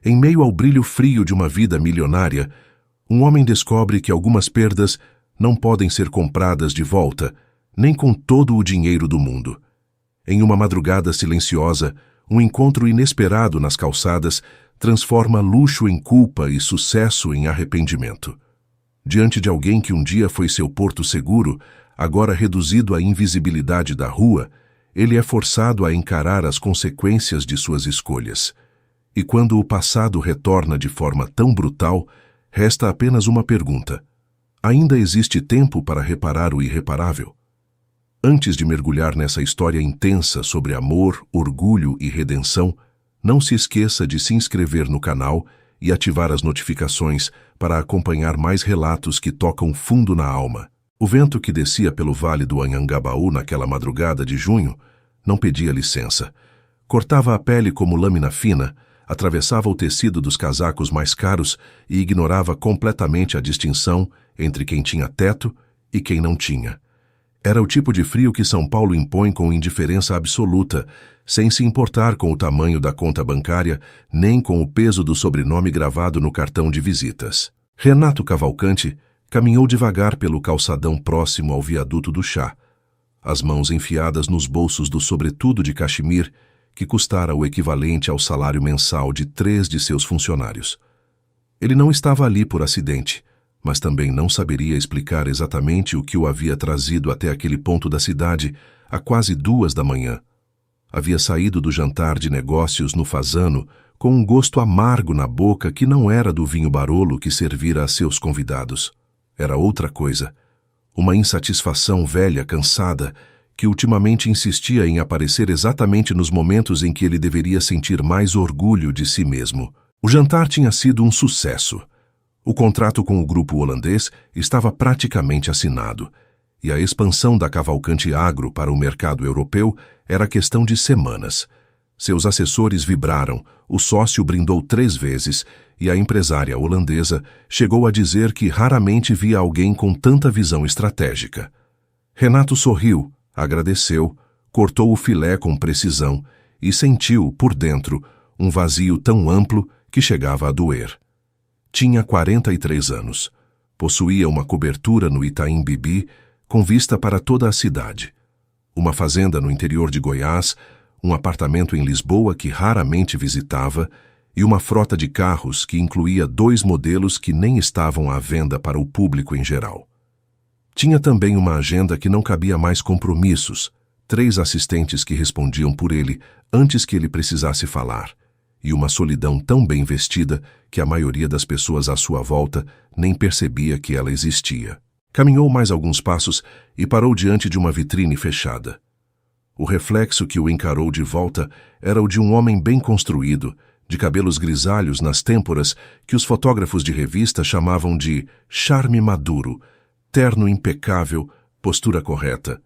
Em meio ao brilho frio de uma vida milionária, um homem descobre que algumas perdas não podem ser compradas de volta, nem com todo o dinheiro do mundo. Em uma madrugada silenciosa, um encontro inesperado nas calçadas transforma luxo em culpa e sucesso em arrependimento. Diante de alguém que um dia foi seu porto seguro, agora reduzido à invisibilidade da rua, ele é forçado a encarar as consequências de suas escolhas. E quando o passado retorna de forma tão brutal, resta apenas uma pergunta: ainda existe tempo para reparar o irreparável? Antes de mergulhar nessa história intensa sobre amor, orgulho e redenção, não se esqueça de se inscrever no canal e ativar as notificações para acompanhar mais relatos que tocam fundo na alma. O vento que descia pelo vale do Anhangabaú naquela madrugada de junho não pedia licença. Cortava a pele como lâmina fina, atravessava o tecido dos casacos mais caros e ignorava completamente a distinção entre quem tinha teto e quem não tinha. Era o tipo de frio que São Paulo impõe com indiferença absoluta, sem se importar com o tamanho da conta bancária, nem com o peso do sobrenome gravado no cartão de visitas. Renato Cavalcante caminhou devagar pelo calçadão próximo ao viaduto do Chá, as mãos enfiadas nos bolsos do sobretudo de cachemir, que custara o equivalente ao salário mensal de 3 de seus funcionários. Ele não estava ali por acidente, mas também não saberia explicar exatamente o que o havia trazido até aquele ponto da cidade a quase 2 da manhã. Havia saído do jantar de negócios no Fasano com um gosto amargo na boca que não era do vinho Barolo que servira a seus convidados. Era outra coisa, uma insatisfação velha, cansada, que ultimamente insistia em aparecer exatamente nos momentos em que ele deveria sentir mais orgulho de si mesmo. O jantar tinha sido um sucesso. O contrato com o grupo holandês estava praticamente assinado, e a expansão da Cavalcante Agro para o mercado europeu era questão de semanas. Seus assessores vibraram, o sócio brindou 3 vezes, e a empresária holandesa chegou a dizer que raramente via alguém com tanta visão estratégica. Renato sorriu, agradeceu, cortou o filé com precisão e sentiu, por dentro, um vazio tão amplo que chegava a doer. Tinha 43 anos. Possuía uma cobertura no Itaim Bibi, com vista para toda a cidade. Uma fazenda no interior de Goiás, um apartamento em Lisboa que raramente visitava e uma frota de carros que incluía 2 modelos que nem estavam à venda para o público em geral. Tinha também uma agenda que não cabia mais compromissos, 3 assistentes que respondiam por ele antes que ele precisasse falar, e uma solidão tão bem vestida que a maioria das pessoas à sua volta nem percebia que ela existia. Caminhou mais alguns passos e parou diante de uma vitrine fechada. O reflexo que o encarou de volta era o de um homem bem construído, de cabelos grisalhos nas têmporas que os fotógrafos de revista chamavam de charme maduro, terno impecável, postura correta.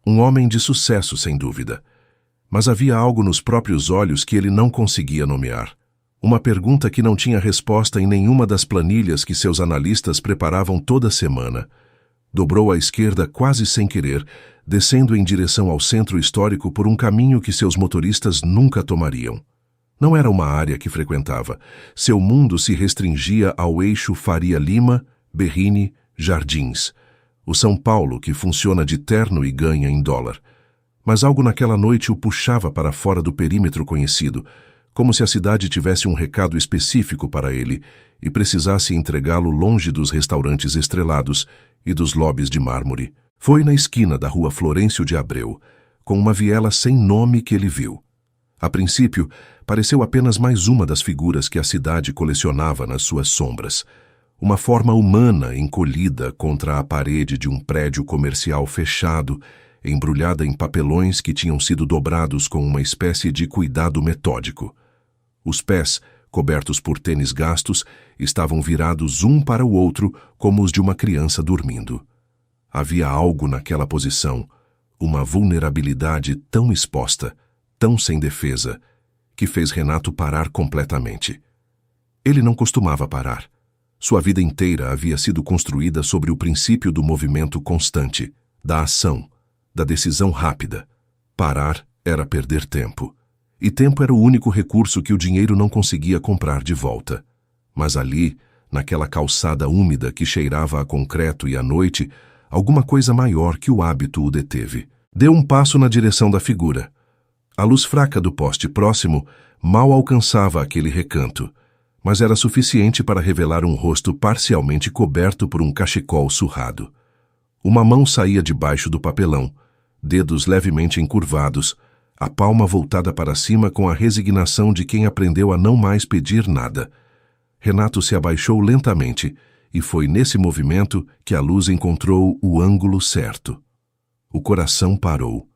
Um homem de sucesso, sem dúvida. Mas havia algo nos próprios olhos que ele não conseguia nomear. Uma pergunta que não tinha resposta em nenhuma das planilhas que seus analistas preparavam toda semana. Dobrou à esquerda quase sem querer, descendo em direção ao centro histórico por um caminho que seus motoristas nunca tomariam. Não era uma área que frequentava. Seu mundo se restringia ao eixo Faria Lima, Berrini, Jardins. O São Paulo que funciona de terno e ganha em dólar. Mas algo naquela noite o puxava para fora do perímetro conhecido, como se a cidade tivesse um recado específico para ele e precisasse entregá-lo longe dos restaurantes estrelados e dos lobbies de mármore. Foi na esquina da rua Florencio de Abreu, com uma viela sem nome que ele viu. A princípio, pareceu apenas mais uma das figuras que a cidade colecionava nas suas sombras. Uma forma humana encolhida contra a parede de um prédio comercial fechado, embrulhada em papelões que tinham sido dobrados com uma espécie de cuidado metódico. Os pés, cobertos por tênis gastos, estavam virados um para o outro como os de uma criança dormindo. Havia algo naquela posição, uma vulnerabilidade tão exposta, tão sem defesa, que fez Renato parar completamente. Ele não costumava parar. Sua vida inteira havia sido construída sobre o princípio do movimento constante, da ação, da decisão rápida. Parar era perder tempo. E tempo era o único recurso que o dinheiro não conseguia comprar de volta. Mas ali, naquela calçada úmida que cheirava a concreto e à noite, alguma coisa maior que o hábito o deteve. Deu um passo na direção da figura. A luz fraca do poste próximo mal alcançava aquele recanto, mas era suficiente para revelar um rosto parcialmente coberto por um cachecol surrado. Uma mão saía debaixo do papelão, dedos levemente encurvados, a palma voltada para cima com a resignação de quem aprendeu a não mais pedir nada. Renato se abaixou lentamente, e foi nesse movimento que a luz encontrou o ângulo certo. O coração parou.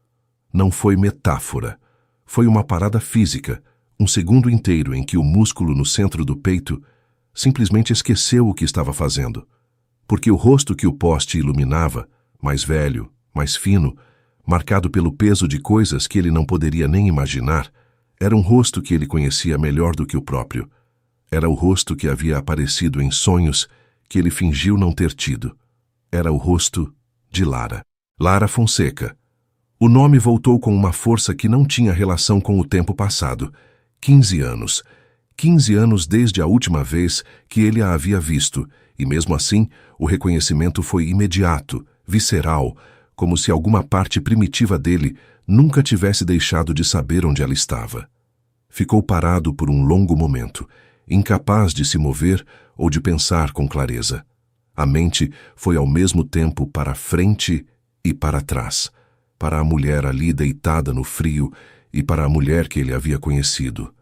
Não foi metáfora. Foi uma parada física, um segundo inteiro em que o músculo no centro do peito simplesmente esqueceu o que estava fazendo. Porque o rosto que o poste iluminava, mais velho, mais fino, marcado pelo peso de coisas que ele não poderia nem imaginar, era um rosto que ele conhecia melhor do que o próprio. Era o rosto que havia aparecido em sonhos que ele fingiu não ter tido. Era o rosto de Lara. Lara Fonseca. O nome voltou com uma força que não tinha relação com o tempo passado. 15 anos. 15 anos desde a última vez que ele a havia visto, e mesmo assim, o reconhecimento foi imediato, visceral, como se alguma parte primitiva dele nunca tivesse deixado de saber onde ela estava. Ficou parado por um longo momento, incapaz de se mover ou de pensar com clareza. A mente foi ao mesmo tempo para frente e para trás, para a mulher ali deitada no frio e para a mulher que ele havia conhecido.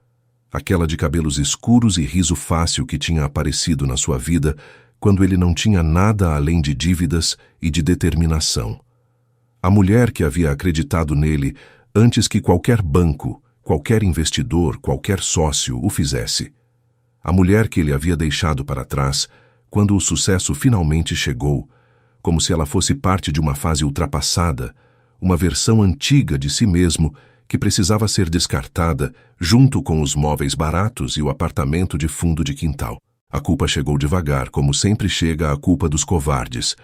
Aquela de cabelos escuros e riso fácil que tinha aparecido na sua vida quando ele não tinha nada além de dívidas e de determinação. A mulher que havia acreditado nele antes que qualquer banco, qualquer investidor, qualquer sócio o fizesse. A mulher que ele havia deixado para trás quando o sucesso finalmente chegou, como se ela fosse parte de uma fase ultrapassada, uma versão antiga de si mesmo que precisava ser descartada junto com os móveis baratos e o apartamento de fundo de quintal. A culpa chegou devagar, como sempre chega a culpa dos covardes.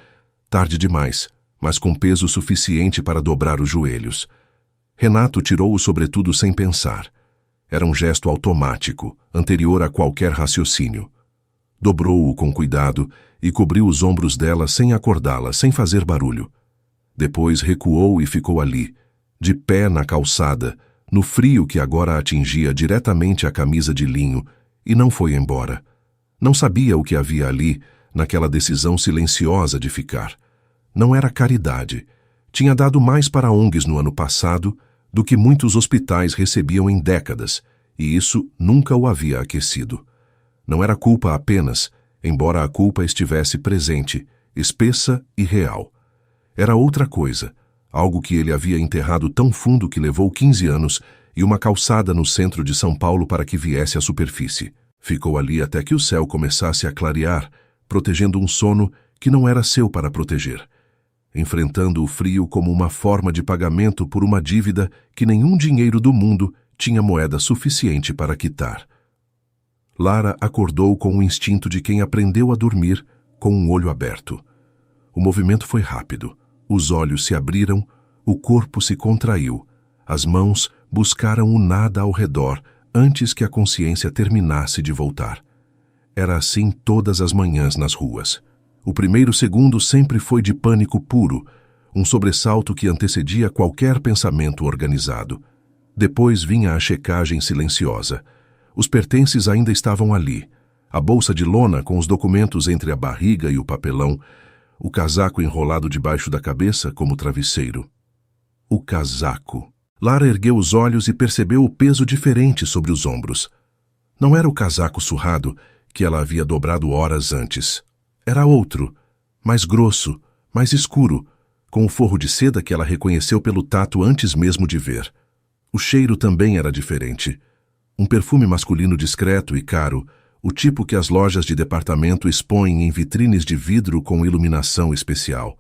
Tarde demais, mas com peso suficiente para dobrar os joelhos. Renato tirou o sobretudo sem pensar. Era um gesto automático, anterior a qualquer raciocínio. Dobrou-o com cuidado e cobriu os ombros dela sem acordá-la, sem fazer barulho. Depois recuou e ficou ali, de pé na calçada, no frio que agora atingia diretamente a camisa de linho, e não foi embora. Não sabia o que havia ali, naquela decisão silenciosa de ficar. Não era caridade. Tinha dado mais para ONGs no ano passado do que muitos hospitais recebiam em décadas, e isso nunca o havia aquecido. Não era culpa apenas, embora a culpa estivesse presente, espessa e real. Era outra coisa, algo que ele havia enterrado tão fundo que levou 15 anos e uma calçada no centro de São Paulo para que viesse à superfície. Ficou ali até que o céu começasse a clarear, protegendo um sono que não era seu para proteger, enfrentando o frio como uma forma de pagamento por uma dívida que nenhum dinheiro do mundo tinha moeda suficiente para quitar. Lara acordou com o instinto de quem aprendeu a dormir com um olho aberto. O movimento foi rápido. Os olhos se abriram, o corpo se contraiu. As mãos buscaram o nada ao redor antes que a consciência terminasse de voltar. Era assim todas as manhãs nas ruas. O primeiro segundo sempre foi de pânico puro, um sobressalto que antecedia qualquer pensamento organizado. Depois vinha a checagem silenciosa. Os pertences ainda estavam ali. A bolsa de lona com os documentos entre a barriga e o papelão, o casaco enrolado debaixo da cabeça como travesseiro. O casaco. Lara ergueu os olhos e percebeu o peso diferente sobre os ombros. Não era o casaco surrado que ela havia dobrado horas antes. Era outro, mais grosso, mais escuro, com o forro de seda que ela reconheceu pelo tato antes mesmo de ver. O cheiro também era diferente. Um perfume masculino discreto e caro, o tipo que as lojas de departamento expõem em vitrines de vidro com iluminação especial.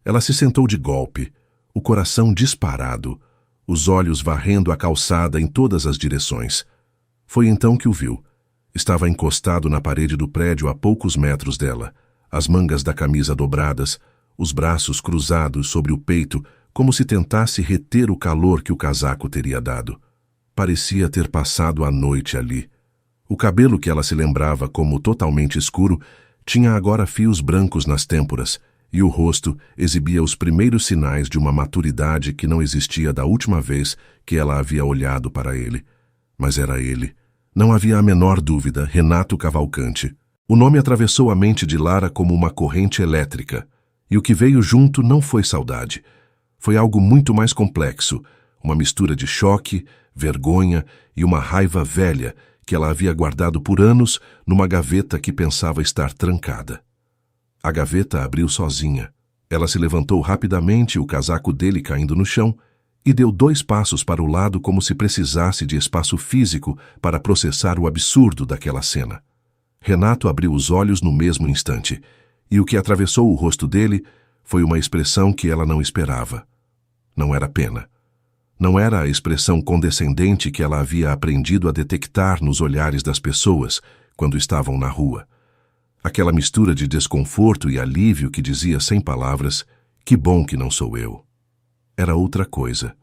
Ela se sentou de golpe, o coração disparado, os olhos varrendo a calçada em todas as direções. Foi então que o viu. Estava encostado na parede do prédio a poucos metros dela, as mangas da camisa dobradas, os braços cruzados sobre o peito, como se tentasse reter o calor que o casaco teria dado. parecia ter passado a noite ali. O cabelo que ela se lembrava como totalmente escuro tinha agora fios brancos nas têmporas, e o rosto exibia os primeiros sinais de uma maturidade que não existia da última vez que ela havia olhado para ele. Mas era ele. Não havia a menor dúvida, Renato Cavalcante. O nome atravessou a mente de Lara como uma corrente elétrica, e o que veio junto não foi saudade. Foi algo muito mais complexo, uma mistura de choque, vergonha e uma raiva velha que ela havia guardado por anos numa gaveta que pensava estar trancada. A gaveta abriu sozinha. Ela se levantou rapidamente, o casaco dele caindo no chão, e deu 2 passos para o lado como se precisasse de espaço físico para processar o absurdo daquela cena. Renato abriu os olhos no mesmo instante, e o que atravessou o rosto dele foi uma expressão que ela não esperava. Não era pena. Não era a expressão condescendente que ela havia aprendido a detectar nos olhares das pessoas quando estavam na rua. Aquela mistura de desconforto e alívio que dizia sem palavras, que bom que não sou eu. Era outra coisa,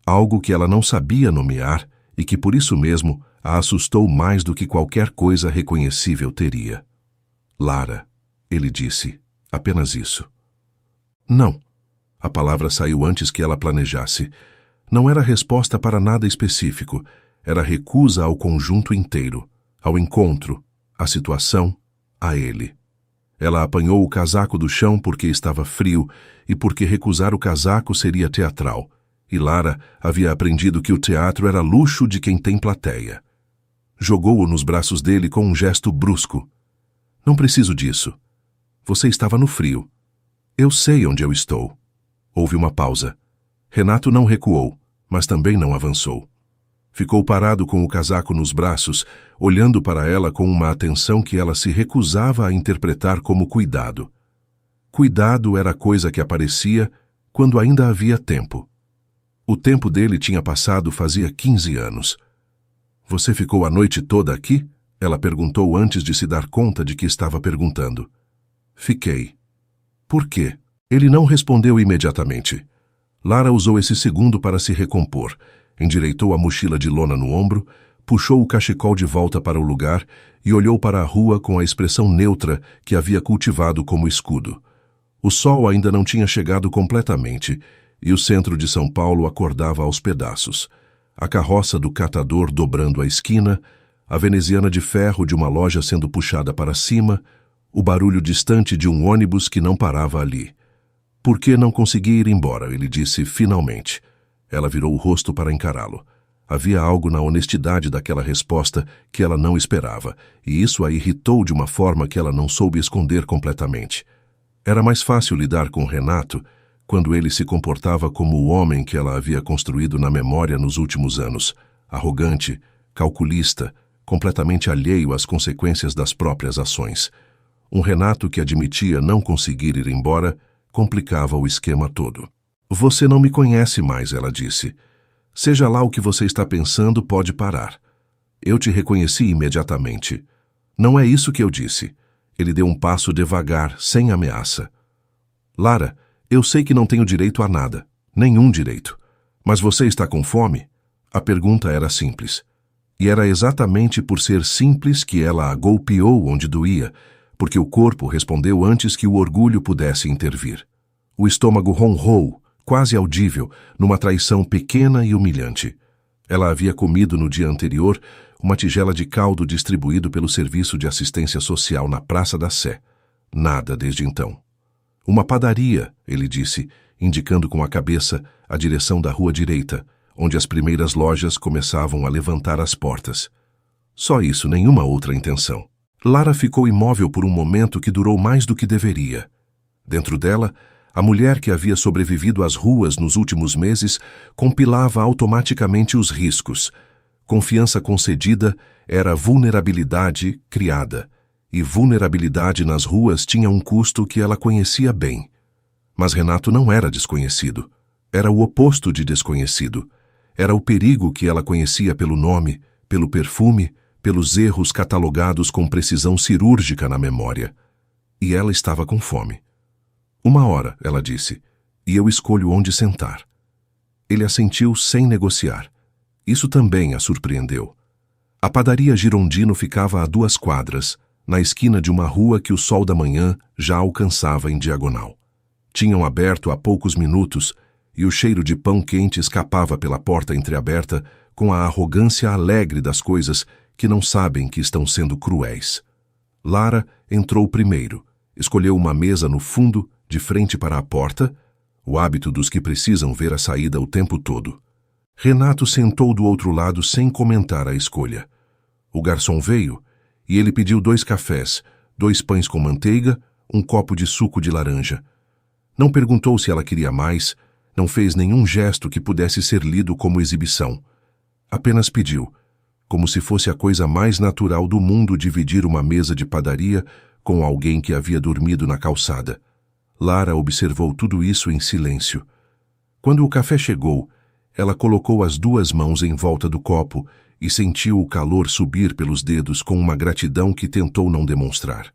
algo que ela não sabia nomear e que por isso mesmo a assustou mais do que qualquer coisa reconhecível teria. Lara, ele disse, apenas isso. Não. A palavra saiu antes que ela planejasse. Não era resposta para nada específico, era recusa ao conjunto inteiro, ao encontro, à situação, a ele. Ela apanhou o casaco do chão porque estava frio e porque recusar o casaco seria teatral, e Lara havia aprendido que o teatro era luxo de quem tem plateia. Jogou-o nos braços dele com um gesto brusco. Não preciso disso. Você estava no frio. Eu sei onde eu estou. Houve uma pausa. Renato não recuou, mas também não avançou. Ficou parado com o casaco nos braços, olhando para ela com uma atenção que ela se recusava a interpretar como cuidado. Cuidado era a coisa que aparecia quando ainda havia tempo. O tempo dele tinha passado fazia 15 anos. Você ficou a noite toda aqui? Ela perguntou antes de se dar conta de que estava perguntando. Fiquei. Por quê? Ele não respondeu imediatamente. Lara usou esse segundo para se recompor, endireitou a mochila de lona no ombro, puxou o cachecol de volta para o lugar e olhou para a rua com a expressão neutra que havia cultivado como escudo. O sol ainda não tinha chegado completamente e o centro de São Paulo acordava aos pedaços. A carroça do catador dobrando a esquina, a veneziana de ferro de uma loja sendo puxada para cima, o barulho distante de um ônibus que não parava ali. Por que não conseguia ir embora? Ele disse finalmente. Ela virou o rosto para encará-lo. Havia algo na honestidade daquela resposta que ela não esperava, e isso a irritou de uma forma que ela não soube esconder completamente. Era mais fácil lidar com Renato quando ele se comportava como o homem que ela havia construído na memória nos últimos anos, arrogante, calculista, completamente alheio às consequências das próprias ações. Um Renato que admitia não conseguir ir embora complicava o esquema todo. Você não me conhece mais, ela disse. Seja lá o que você está pensando, pode parar. Eu te reconheci imediatamente. Não é isso que eu disse. Ele deu um passo devagar, sem ameaça. Lara, eu sei que não tenho direito a nada. Nenhum direito. Mas você está com fome? A pergunta era simples. E era exatamente por ser simples que ela a golpeou onde doía, porque o corpo respondeu antes que o orgulho pudesse intervir. O estômago ronrou, quase audível, numa traição pequena e humilhante. Ela havia comido no dia anterior uma tigela de caldo distribuído pelo Serviço de Assistência Social na Praça da Sé. Nada desde então. Uma padaria, ele disse, indicando com a cabeça a direção da rua direita, onde as primeiras lojas começavam a levantar as portas. Só isso, nenhuma outra intenção. Lara ficou imóvel por um momento que durou mais do que deveria. Dentro dela, a mulher que havia sobrevivido às ruas nos últimos meses compilava automaticamente os riscos. Confiança concedida era vulnerabilidade criada, e vulnerabilidade nas ruas tinha um custo que ela conhecia bem. Mas Renato não era desconhecido. Era o oposto de desconhecido. Era o perigo que ela conhecia pelo nome, pelo perfume, pelos erros catalogados com precisão cirúrgica na memória. E ela estava com fome. 1 hora, ela disse, e eu escolho onde sentar. Ele assentiu sem negociar. Isso também a surpreendeu. A padaria Girondino ficava a 2 quadras, na esquina de uma rua que o sol da manhã já alcançava em diagonal. Tinham aberto há poucos minutos e o cheiro de pão quente escapava pela porta entreaberta com a arrogância alegre das coisas que não sabem que estão sendo cruéis. Lara entrou primeiro, escolheu uma mesa no fundo, de frente para a porta, o hábito dos que precisam ver a saída o tempo todo. Renato sentou do outro lado sem comentar a escolha. O garçom veio e ele pediu 2 cafés, 2 pães com manteiga, um copo de suco de laranja. Não perguntou se ela queria mais, não fez nenhum gesto que pudesse ser lido como exibição. Apenas pediu, como se fosse a coisa mais natural do mundo dividir uma mesa de padaria com alguém que havia dormido na calçada. Lara observou tudo isso em silêncio. Quando o café chegou, ela colocou as 2 mãos em volta do copo e sentiu o calor subir pelos dedos com uma gratidão que tentou não demonstrar.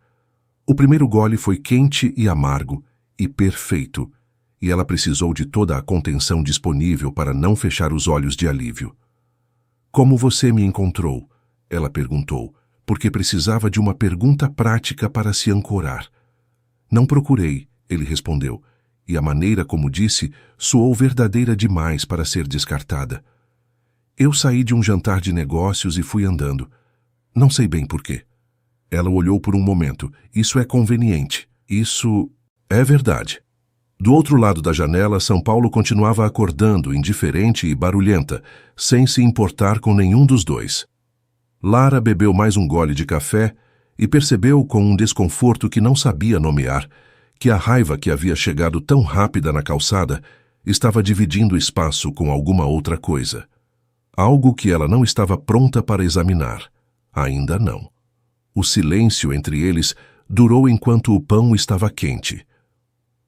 O primeiro gole foi quente e amargo, e perfeito, e ela precisou de toda a contenção disponível para não fechar os olhos de alívio. "Como você me encontrou?" ela perguntou, porque precisava de uma pergunta prática para se ancorar. "Não procurei", ele respondeu, e a maneira como disse soou verdadeira demais para ser descartada. "Eu saí de um jantar de negócios e fui andando. Não sei bem porquê." Ela olhou por um momento. "Isso é conveniente. Isso é verdade." Do outro lado da janela, São Paulo continuava acordando, indiferente e barulhenta, sem se importar com nenhum dos dois. Lara bebeu mais um gole de café e percebeu com um desconforto que não sabia nomear que a raiva que havia chegado tão rápida na calçada estava dividindo espaço com alguma outra coisa. Algo que ela não estava pronta para examinar. Ainda não. O silêncio entre eles durou enquanto o pão estava quente.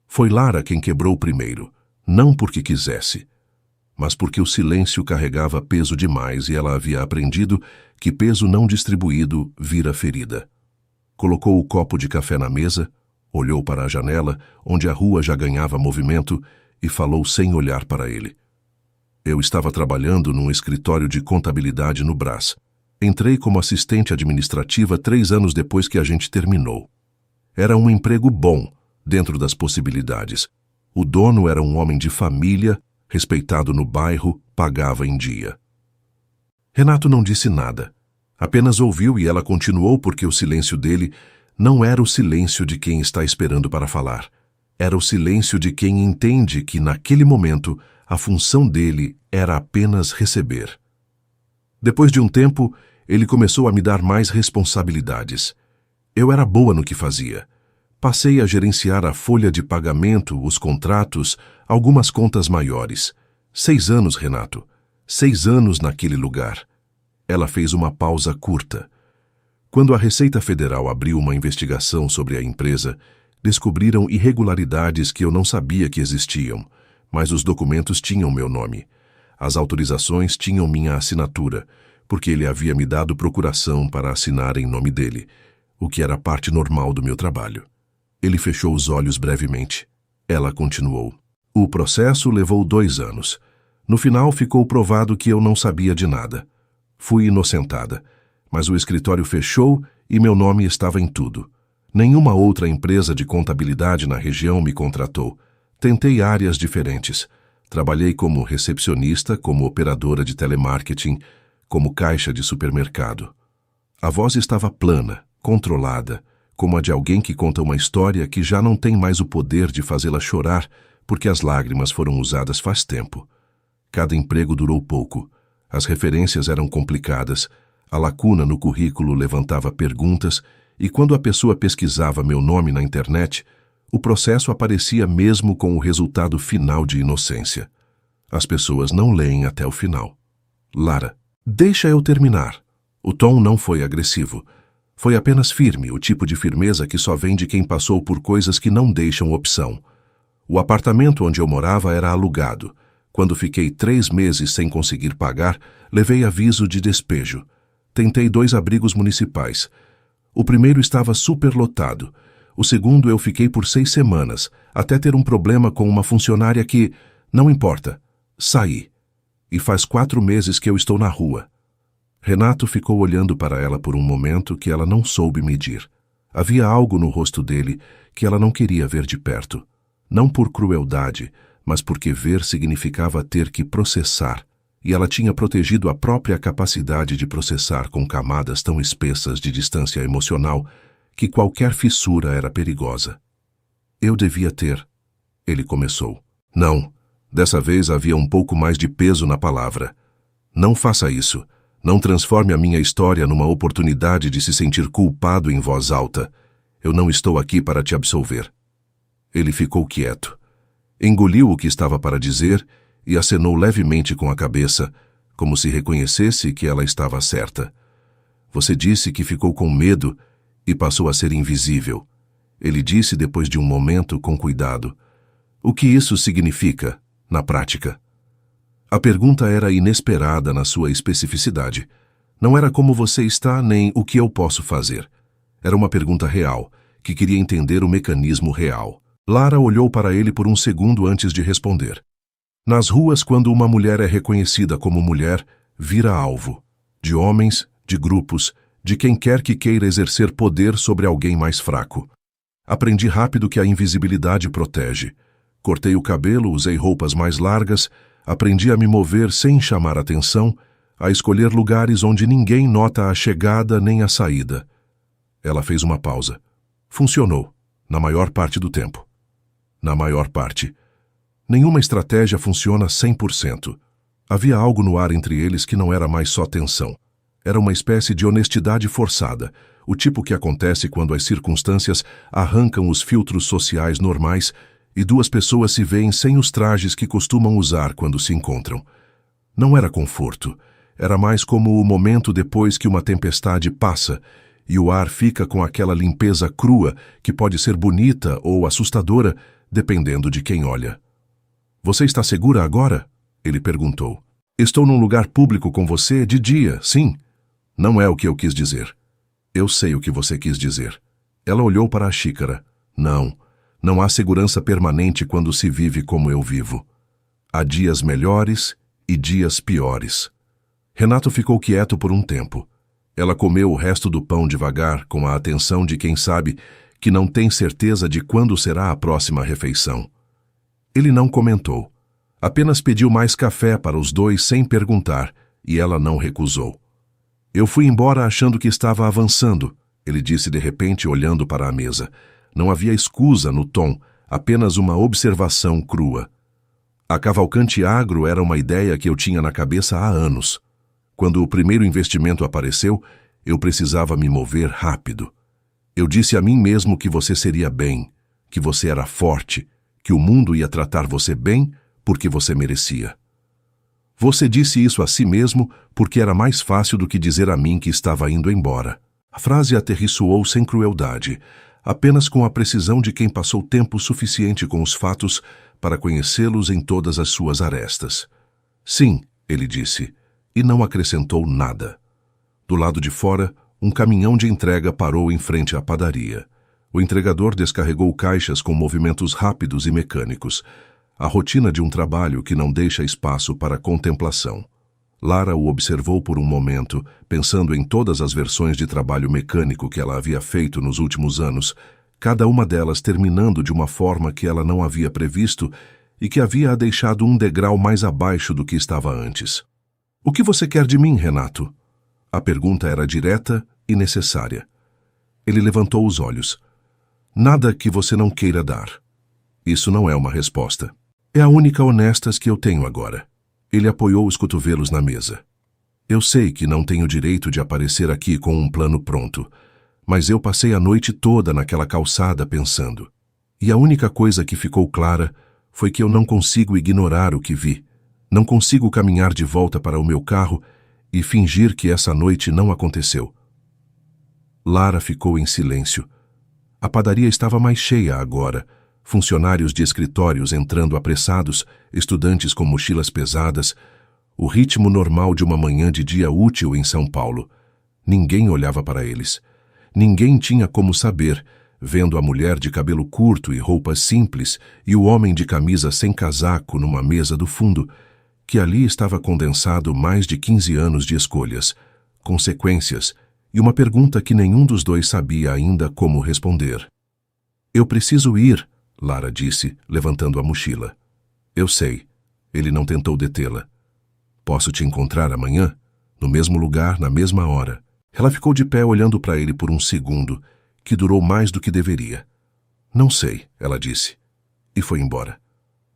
Foi Lara quem quebrou primeiro, não porque quisesse, mas porque o silêncio carregava peso demais e ela havia aprendido que peso não distribuído vira ferida. Colocou o copo de café na mesa, olhou para a janela, onde a rua já ganhava movimento, e falou sem olhar para ele. "Eu estava trabalhando num escritório de contabilidade no Brás. Entrei como assistente administrativa 3 anos depois que a gente terminou. Era um emprego bom, dentro das possibilidades. O dono era um homem de família, respeitado no bairro, pagava em dia." Renato não disse nada. Apenas ouviu e ela continuou porque o silêncio dele não era o silêncio de quem está esperando para falar. Era o silêncio de quem entende que, naquele momento, a função dele era apenas receber. Depois de um tempo, ele começou a me dar mais responsabilidades. Eu era boa no que fazia. Passei a gerenciar a folha de pagamento, os contratos, algumas contas maiores. 6 anos, Renato. 6 anos naquele lugar. Ela fez uma pausa curta. Quando a Receita Federal abriu uma investigação sobre a empresa, descobriram irregularidades que eu não sabia que existiam, mas os documentos tinham meu nome. As autorizações tinham minha assinatura, porque ele havia me dado procuração para assinar em nome dele, o que era parte normal do meu trabalho. Ele fechou os olhos brevemente. Ela continuou. "O processo levou 2 anos. No final ficou provado que eu não sabia de nada. Fui inocentada, mas o escritório fechou e meu nome estava em tudo. Nenhuma outra empresa de contabilidade na região me contratou. Tentei áreas diferentes. Trabalhei como recepcionista, como operadora de telemarketing, como caixa de supermercado. A voz estava plana, controlada, como a de alguém que conta uma história que já não tem mais o poder de fazê-la chorar, porque as lágrimas foram usadas faz tempo. Cada emprego durou pouco. As referências eram complicadas, a lacuna no currículo levantava perguntas, e quando a pessoa pesquisava meu nome na internet, o processo aparecia mesmo com o resultado final de inocência. As pessoas não leem até o final. "Lara, deixa eu terminar." O tom não foi agressivo. Foi apenas firme, o tipo de firmeza que só vem de quem passou por coisas que não deixam opção. O apartamento onde eu morava era alugado. Quando fiquei 3 meses sem conseguir pagar, levei aviso de despejo. Tentei 2 abrigos municipais. O primeiro estava superlotado. O segundo eu fiquei por 6 semanas, até ter um problema com uma funcionária que... Não importa. Saí. E faz 4 meses que eu estou na rua. Renato ficou olhando para ela por um momento que ela não soube medir. Havia algo no rosto dele que ela não queria ver de perto. Não por crueldade, mas porque ver significava ter que processar, e ela tinha protegido a própria capacidade de processar com camadas tão espessas de distância emocional que qualquer fissura era perigosa. Eu devia ter. Ele começou. Não. Dessa vez havia um pouco mais de peso na palavra. Não faça isso. Não transforme a minha história numa oportunidade de se sentir culpado em voz alta. Eu não estou aqui para te absolver. Ele ficou quieto. Engoliu o que estava para dizer e acenou levemente com a cabeça, como se reconhecesse que ela estava certa. Você disse que ficou com medo e passou a ser invisível. Ele disse depois de um momento com cuidado. O que isso significa, na prática? A pergunta era inesperada na sua especificidade. Não era como você está nem o que eu posso fazer. Era uma pergunta real, que queria entender o mecanismo real. Lara olhou para ele por um segundo antes de responder. Nas ruas, quando uma mulher é reconhecida como mulher, vira alvo. De homens, de grupos, de quem quer que queira exercer poder sobre alguém mais fraco. Aprendi rápido que a invisibilidade protege. Cortei o cabelo, usei roupas mais largas, aprendi a me mover sem chamar atenção, a escolher lugares onde ninguém nota a chegada nem a saída. Ela fez uma pausa. Funcionou, na maior parte do tempo. Na maior parte. Nenhuma estratégia funciona 100%. Havia algo no ar entre eles que não era mais só tensão. Era uma espécie de honestidade forçada, o tipo que acontece quando as circunstâncias arrancam os filtros sociais normais e duas pessoas se veem sem os trajes que costumam usar quando se encontram. Não era conforto, era mais como o momento depois que uma tempestade passa e o ar fica com aquela limpeza crua que pode ser bonita ou assustadora, dependendo de quem olha. Você está segura agora? Ele perguntou. Estou num lugar público com você de dia, sim. Não é o que eu quis dizer. Eu sei o que você quis dizer. Ela olhou para a xícara. Não há segurança permanente quando se vive como eu vivo. Há dias melhores e dias piores. Renato ficou quieto por um tempo. Ela comeu o resto do pão devagar, com a atenção de quem sabe que não tem certeza de quando será a próxima refeição. Ele não comentou. Apenas pediu mais café para os dois sem perguntar, e ela não recusou. Eu fui embora achando que estava avançando, ele disse de repente olhando para a mesa. Não havia escusa no tom, apenas uma observação crua. A Cavalcante Agro era uma ideia que eu tinha na cabeça há anos. Quando o primeiro investimento apareceu, eu precisava me mover rápido. Eu disse a mim mesmo que você seria bem, que você era forte, que o mundo ia tratar você bem porque você merecia. Você disse isso a si mesmo porque era mais fácil do que dizer a mim que estava indo embora. A frase aterrissoou sem crueldade, apenas com a precisão de quem passou tempo suficiente com os fatos para conhecê-los em todas as suas arestas. Sim, ele disse, e não acrescentou nada. Do lado de fora, um caminhão de entrega parou em frente à padaria. O entregador descarregou caixas com movimentos rápidos e mecânicos, a rotina de um trabalho que não deixa espaço para contemplação. Lara o observou por um momento, pensando em todas as versões de trabalho mecânico que ela havia feito nos últimos anos, cada uma delas terminando de uma forma que ela não havia previsto e que havia a deixado um degrau mais abaixo do que estava antes. O que você quer de mim, Renato? A pergunta era direta e necessária. Ele levantou os olhos. Nada que você não queira dar. Isso não é uma resposta. É a única honesta que eu tenho agora. Ele apoiou os cotovelos na mesa. Eu sei que não tenho direito de aparecer aqui com um plano pronto, mas eu passei a noite toda naquela calçada pensando. E a única coisa que ficou clara foi que eu não consigo ignorar o que vi. Não consigo caminhar de volta para o meu carro e fingir que essa noite não aconteceu. Lara ficou em silêncio. A padaria estava mais cheia agora, funcionários de escritórios entrando apressados, estudantes com mochilas pesadas, o ritmo normal de uma manhã de dia útil em São Paulo. Ninguém olhava para eles. Ninguém tinha como saber, vendo a mulher de cabelo curto e roupas simples e o homem de camisa sem casaco numa mesa do fundo, que ali estava condensado mais de 15 anos de escolhas, consequências e uma pergunta que nenhum dos dois sabia ainda como responder. Eu preciso ir, Lara disse, levantando a mochila. Eu sei. Ele não tentou detê-la. Posso te encontrar amanhã? No mesmo lugar, na mesma hora. Ela ficou de pé olhando para ele por um segundo, que durou mais do que deveria. Não sei, ela disse. E foi embora.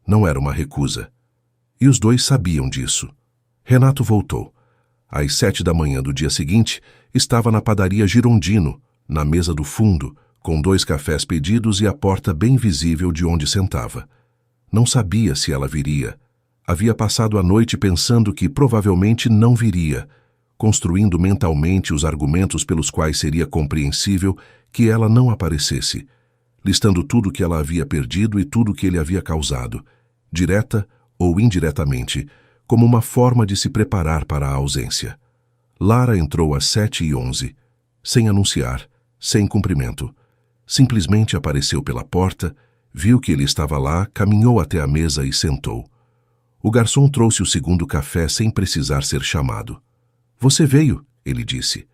Não era uma recusa. E os dois sabiam disso. Renato voltou. Às 7 da manhã do dia seguinte, estava na padaria Girondino, na mesa do fundo, com 2 cafés pedidos e a porta bem visível de onde sentava. Não sabia se ela viria. Havia passado a noite pensando que provavelmente não viria, construindo mentalmente os argumentos pelos quais seria compreensível que ela não aparecesse, listando tudo que ela havia perdido e tudo que ele havia causado, direta ou indiretamente, como uma forma de se preparar para a ausência. Lara entrou às 7h11, sem anunciar, sem cumprimento. Simplesmente apareceu pela porta, viu que ele estava lá, caminhou até a mesa e sentou. O garçom trouxe o segundo café sem precisar ser chamado. Você veio, ele disse.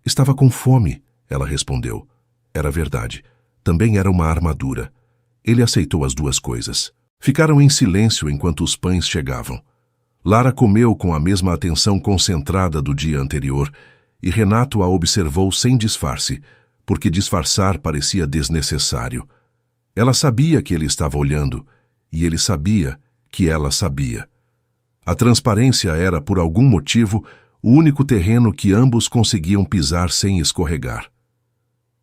Estava com fome, ela respondeu. Era verdade. Também era uma armadura. Ele aceitou as duas coisas. Ficaram em silêncio enquanto os pães chegavam. Lara comeu com a mesma atenção concentrada do dia anterior e Renato a observou sem disfarce, porque disfarçar parecia desnecessário. Ela sabia que ele estava olhando e ele sabia que ela sabia. A transparência era, por algum motivo, o único terreno que ambos conseguiam pisar sem escorregar.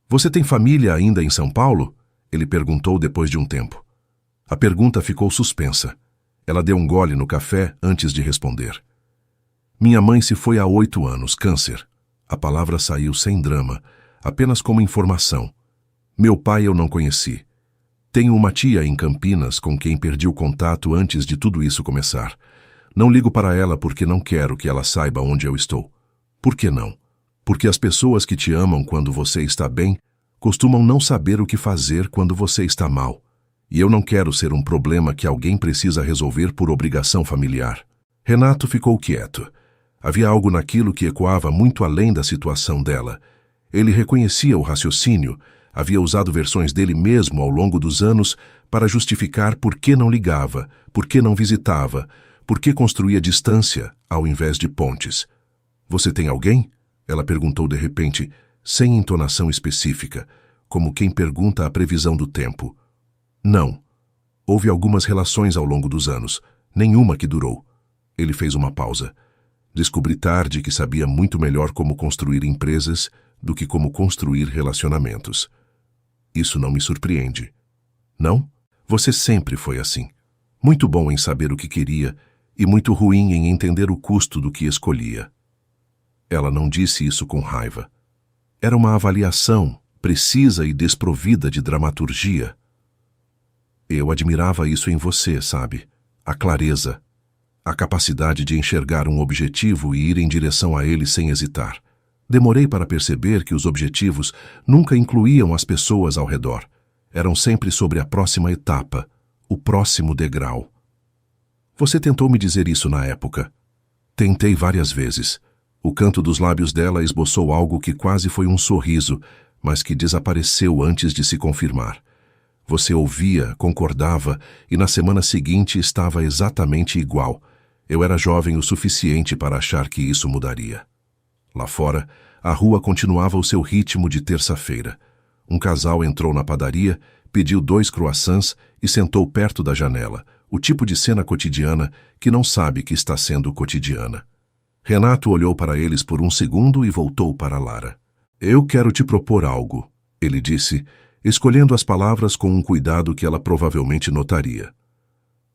Você tem família ainda em São Paulo? Ele perguntou depois de um tempo. A pergunta ficou suspensa. Ela deu um gole no café antes de responder. Minha mãe se foi há 8 anos, câncer. A palavra saiu sem drama, apenas como informação. Meu pai eu não conheci. Tenho uma tia em Campinas com quem perdi o contato antes de tudo isso começar. Não ligo para ela porque não quero que ela saiba onde eu estou. Por que não? Porque as pessoas que te amam quando você está bem costumam não saber o que fazer quando você está mal. E eu não quero ser um problema que alguém precisa resolver por obrigação familiar. Renato ficou quieto. Havia algo naquilo que ecoava muito além da situação dela. Ele reconhecia o raciocínio, havia usado versões dele mesmo ao longo dos anos para justificar por que não ligava, por que não visitava, por que construía distância ao invés de pontes. Você tem alguém? Ela perguntou de repente, sem entonação específica, como quem pergunta a previsão do tempo. Não. Houve algumas relações ao longo dos anos, nenhuma que durou. Ele fez uma pausa. Descobri tarde que sabia muito melhor como construir empresas do que como construir relacionamentos. Isso não me surpreende. Não? Você sempre foi assim. Muito bom em saber o que queria e muito ruim em entender o custo do que escolhia. Ela não disse isso com raiva. Era uma avaliação, precisa e desprovida de dramaturgia. Eu admirava isso em você, sabe? A clareza, a capacidade de enxergar um objetivo e ir em direção a ele sem hesitar. Demorei para perceber que os objetivos nunca incluíam as pessoas ao redor. Eram sempre sobre a próxima etapa, o próximo degrau. Você tentou me dizer isso na época. Tentei várias vezes. O canto dos lábios dela esboçou algo que quase foi um sorriso, mas que desapareceu antes de se confirmar. Você ouvia, concordava, e na semana seguinte estava exatamente igual. Eu era jovem o suficiente para achar que isso mudaria. Lá fora, a rua continuava o seu ritmo de terça-feira. Um casal entrou na padaria, pediu 2 croissants e sentou perto da janela, o tipo de cena cotidiana que não sabe que está sendo cotidiana. Renato olhou para eles por um segundo e voltou para Lara. Eu quero te propor algo, ele disse, escolhendo as palavras com um cuidado que ela provavelmente notaria.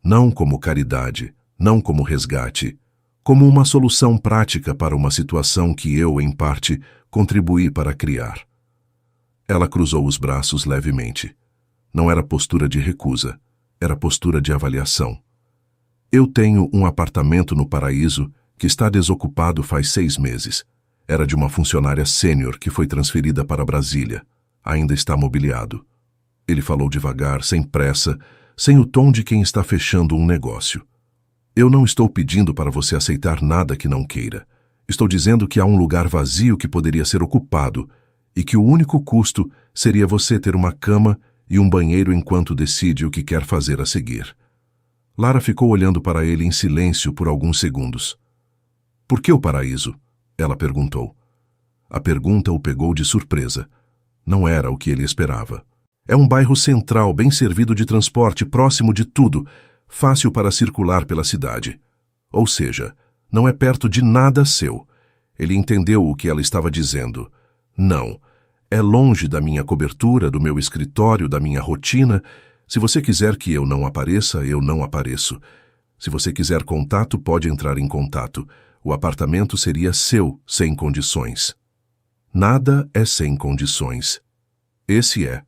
Não como caridade, não como resgate, como uma solução prática para uma situação que eu, em parte, contribuí para criar. Ela cruzou os braços levemente. Não era postura de recusa, era postura de avaliação. Eu tenho um apartamento no Paraíso que está desocupado faz 6 meses. Era de uma funcionária sênior que foi transferida para Brasília. Ainda está mobiliado. Ele falou devagar, sem pressa, sem o tom de quem está fechando um negócio. Eu não estou pedindo para você aceitar nada que não queira. Estou dizendo que há um lugar vazio que poderia ser ocupado e que o único custo seria você ter uma cama e um banheiro enquanto decide o que quer fazer a seguir. Lara ficou olhando para ele em silêncio por alguns segundos. Por que o paraíso? Ela perguntou. A pergunta o pegou de surpresa. Não era o que ele esperava. É um bairro central, bem servido de transporte, próximo de tudo, fácil para circular pela cidade. Ou seja, não é perto de nada seu. Ele entendeu o que ela estava dizendo. Não. É longe da minha cobertura, do meu escritório, da minha rotina. Se você quiser que eu não apareça, eu não apareço. Se você quiser contato, pode entrar em contato. O apartamento seria seu, sem condições. Nada é sem condições. Esse é.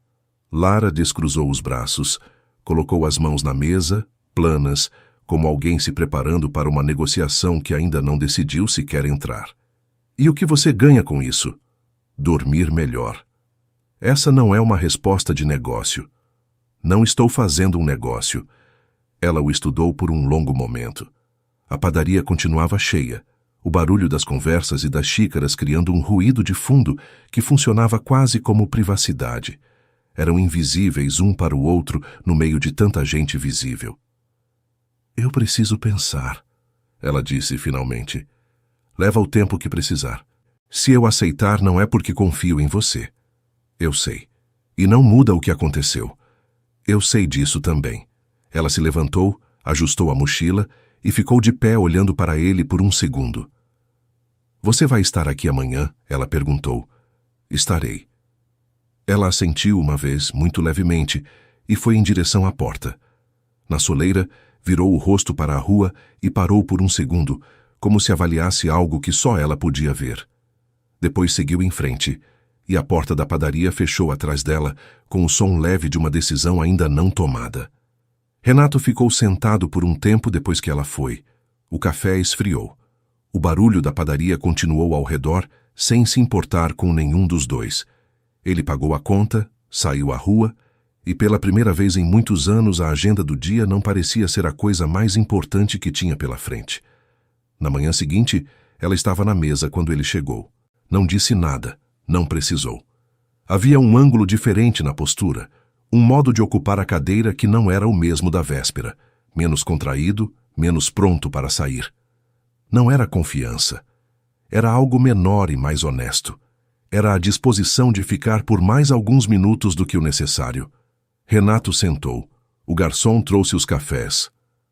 Lara descruzou os braços, colocou as mãos na mesa, planas, como alguém se preparando para uma negociação que ainda não decidiu se quer entrar. E o que você ganha com isso? Dormir melhor. Essa não é uma resposta de negócio. Não estou fazendo um negócio. Ela o estudou por um longo momento. A padaria continuava cheia, o barulho das conversas e das xícaras criando um ruído de fundo que funcionava quase como privacidade. Eram invisíveis um para o outro no meio de tanta gente visível. Eu preciso pensar, ela disse finalmente. Leva o tempo que precisar. Se eu aceitar, não é porque confio em você. Eu sei. E não muda o que aconteceu. Eu sei disso também. Ela se levantou, ajustou a mochila e ficou de pé olhando para ele por um segundo. Você vai estar aqui amanhã? Ela perguntou. Estarei. Ela assentiu uma vez, muito levemente, e foi em direção à porta. Na soleira, virou o rosto para a rua e parou por um segundo, como se avaliasse algo que só ela podia ver. Depois seguiu em frente, e a porta da padaria fechou atrás dela, com o som leve de uma decisão ainda não tomada. Renato ficou sentado por um tempo depois que ela foi. O café esfriou. O barulho da padaria continuou ao redor, sem se importar com nenhum dos dois. Ele pagou a conta, saiu à rua, e pela primeira vez em muitos anos a agenda do dia não parecia ser a coisa mais importante que tinha pela frente. Na manhã seguinte, ela estava na mesa quando ele chegou. Não disse nada, não precisou. Havia um ângulo diferente na postura, um modo de ocupar a cadeira que não era o mesmo da véspera, menos contraído, menos pronto para sair. Não era confiança. Era algo menor e mais honesto. Era a disposição de ficar por mais alguns minutos do que o necessário. Renato sentou. O garçom trouxe os cafés.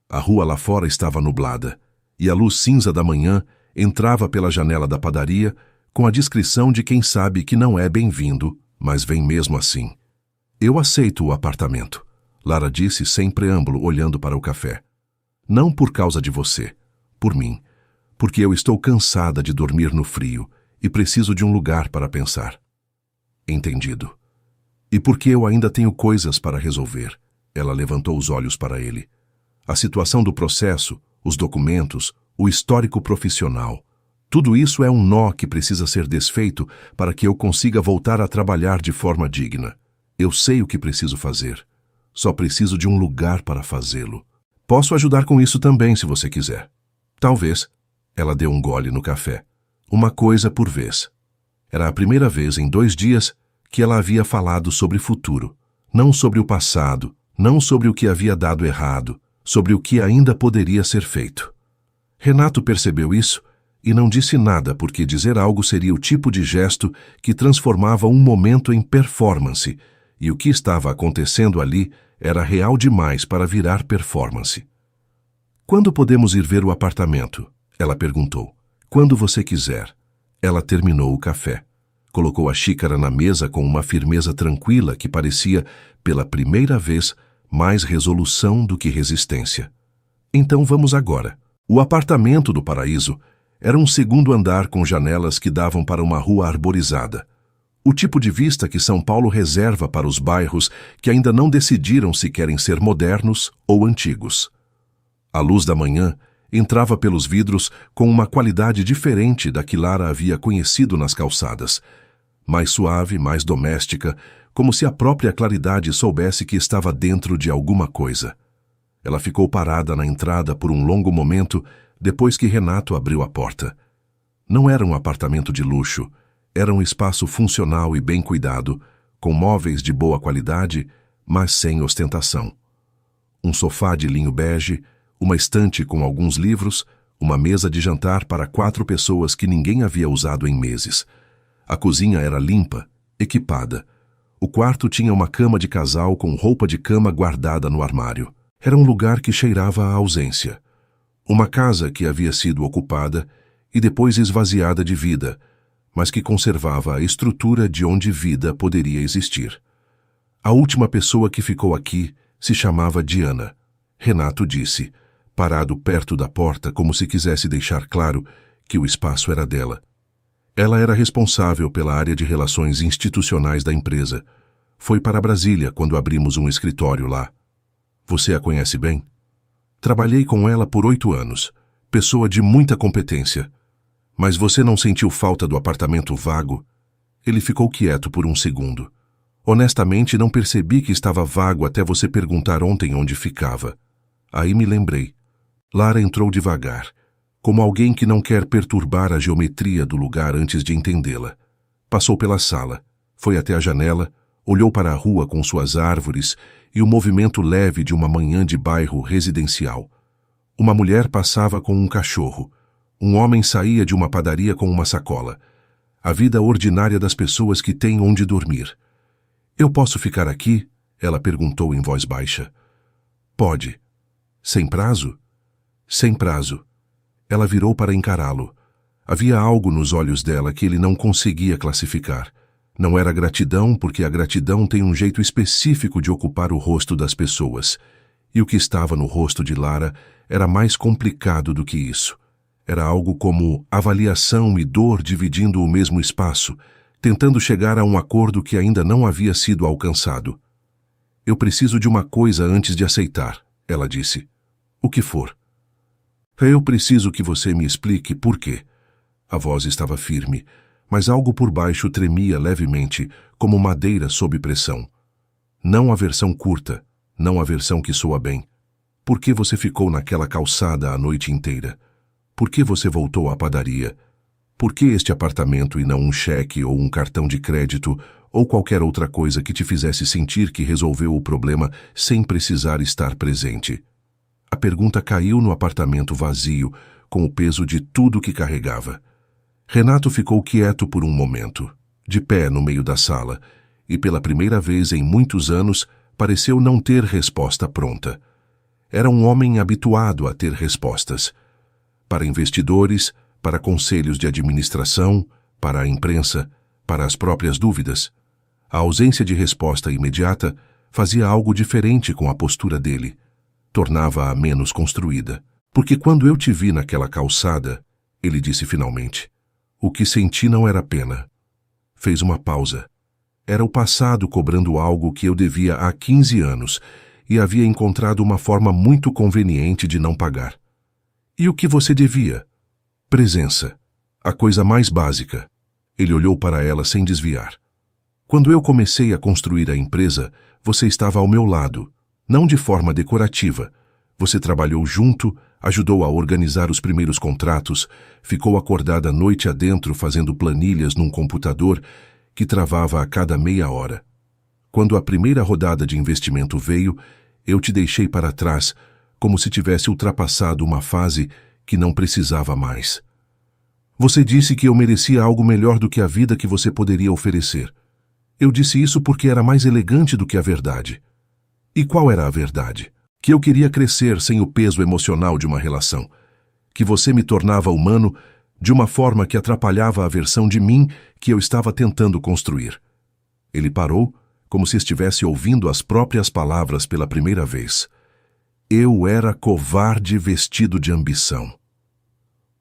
A rua lá fora estava nublada, e a luz cinza da manhã entrava pela janela da padaria com a discrição de quem sabe que não é bem-vindo, mas vem mesmo assim. Eu aceito o apartamento, Lara disse sem preâmbulo, olhando para o café. Não por causa de você, por mim, porque eu estou cansada de dormir no frio e preciso de um lugar para pensar. Entendido. E porque eu ainda tenho coisas para resolver. Ela levantou os olhos para ele. A situação do processo, os documentos, o histórico profissional. Tudo isso é um nó que precisa ser desfeito para que eu consiga voltar a trabalhar de forma digna. Eu sei o que preciso fazer. Só preciso de um lugar para fazê-lo. Posso ajudar com isso também, se você quiser. Talvez. Ela deu um gole no café. Uma coisa por vez. Era a primeira vez em 2 dias que ela havia falado sobre futuro. Não sobre o passado, não sobre o que havia dado errado, sobre o que ainda poderia ser feito. Renato percebeu isso e não disse nada, porque dizer algo seria o tipo de gesto que transformava um momento em performance, e o que estava acontecendo ali era real demais para virar performance. Quando podemos ir ver o apartamento? Ela perguntou. Quando você quiser. Ela terminou o café. Colocou a xícara na mesa com uma firmeza tranquila que parecia, pela primeira vez, mais resolução do que resistência. Então vamos agora. O apartamento do paraíso era um segundo andar com janelas que davam para uma rua arborizada. O tipo de vista que São Paulo reserva para os bairros que ainda não decidiram se querem ser modernos ou antigos. A luz da manhã entrava pelos vidros com uma qualidade diferente da que Lara havia conhecido nas calçadas. Mais suave, mais doméstica, como se a própria claridade soubesse que estava dentro de alguma coisa. Ela ficou parada na entrada por um longo momento depois que Renato abriu a porta. Não era um apartamento de luxo, era um espaço funcional e bem cuidado, com móveis de boa qualidade, mas sem ostentação. Um sofá de linho bege, uma estante com alguns livros, uma mesa de jantar para 4 pessoas que ninguém havia usado em meses. A cozinha era limpa, equipada. O quarto tinha uma cama de casal com roupa de cama guardada no armário. Era um lugar que cheirava a ausência. Uma casa que havia sido ocupada e depois esvaziada de vida, mas que conservava a estrutura de onde vida poderia existir. A última pessoa que ficou aqui se chamava Diana. Renato disse, parado perto da porta como se quisesse deixar claro que o espaço era dela. Ela era responsável pela área de relações institucionais da empresa. Foi para Brasília quando abrimos um escritório lá. Você a conhece bem? Trabalhei com ela por 8 anos. Pessoa de muita competência. Mas você não sentiu falta do apartamento vago? Ele ficou quieto por um segundo. Honestamente, não percebi que estava vago até você perguntar ontem onde ficava. Aí me lembrei. Lara entrou devagar, como alguém que não quer perturbar a geometria do lugar antes de entendê-la. Passou pela sala, foi até a janela, olhou para a rua com suas árvores e o movimento leve de uma manhã de bairro residencial. Uma mulher passava com um cachorro. Um homem saía de uma padaria com uma sacola. A vida ordinária das pessoas que têm onde dormir. Eu posso ficar aqui? Ela perguntou em voz baixa. Pode. Sem prazo? Sem prazo. Ela virou para encará-lo. Havia algo nos olhos dela que ele não conseguia classificar. Não era gratidão, porque a gratidão tem um jeito específico de ocupar o rosto das pessoas. E o que estava no rosto de Lara era mais complicado do que isso. Era algo como avaliação e dor dividindo o mesmo espaço, tentando chegar a um acordo que ainda não havia sido alcançado. Eu preciso de uma coisa antes de aceitar, ela disse. O que for. Eu preciso que você me explique por quê. A voz estava firme, mas algo por baixo tremia levemente, como madeira sob pressão. Não a versão curta, não a versão que soa bem. Por que você ficou naquela calçada a noite inteira? Por que você voltou à padaria? Por que este apartamento e não um cheque ou um cartão de crédito ou qualquer outra coisa que te fizesse sentir que resolveu o problema sem precisar estar presente? A pergunta caiu no apartamento vazio, com o peso de tudo que carregava. Renato ficou quieto por um momento, de pé no meio da sala, e pela primeira vez em muitos anos pareceu não ter resposta pronta. Era um homem habituado a ter respostas. Para investidores, para conselhos de administração, para a imprensa, para as próprias dúvidas. A ausência de resposta imediata fazia algo diferente com a postura dele. Tornava-a menos construída. Porque quando eu te vi naquela calçada, ele disse finalmente, o que senti não era pena. Fez uma pausa. Era o passado cobrando algo que eu devia há 15 anos e havia encontrado uma forma muito conveniente de não pagar. E o que você devia? Presença. A coisa mais básica. Ele olhou para ela sem desviar. Quando eu comecei a construir a empresa, você estava ao meu lado. Não de forma decorativa. Você trabalhou junto, ajudou a organizar os primeiros contratos, ficou acordada noite adentro fazendo planilhas num computador que travava a cada meia hora. Quando a primeira rodada de investimento veio, eu te deixei para trás, como se tivesse ultrapassado uma fase que não precisava mais. Você disse que eu merecia algo melhor do que a vida que você poderia oferecer. Eu disse isso porque era mais elegante do que a verdade. E qual era a verdade? Que eu queria crescer sem o peso emocional de uma relação. Que você me tornava humano de uma forma que atrapalhava a versão de mim que eu estava tentando construir. Ele parou, como se estivesse ouvindo as próprias palavras pela primeira vez. Eu era covarde vestido de ambição.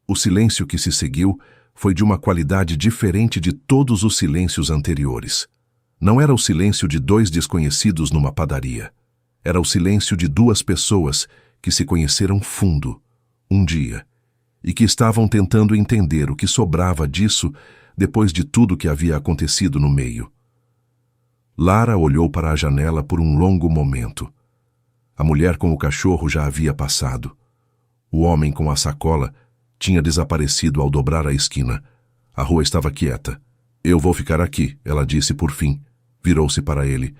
O silêncio que se seguiu foi de uma qualidade diferente de todos os silêncios anteriores. Não era o silêncio de 2 desconhecidos numa padaria. Era o silêncio de 2 pessoas que se conheceram fundo, um dia, e que estavam tentando entender o que sobrava disso depois de tudo que havia acontecido no meio. Lara olhou para a janela por um longo momento. A mulher com o cachorro já havia passado. O homem com a sacola tinha desaparecido ao dobrar a esquina. A rua estava quieta. Eu vou ficar aqui, ela disse por fim. Virou-se para ele.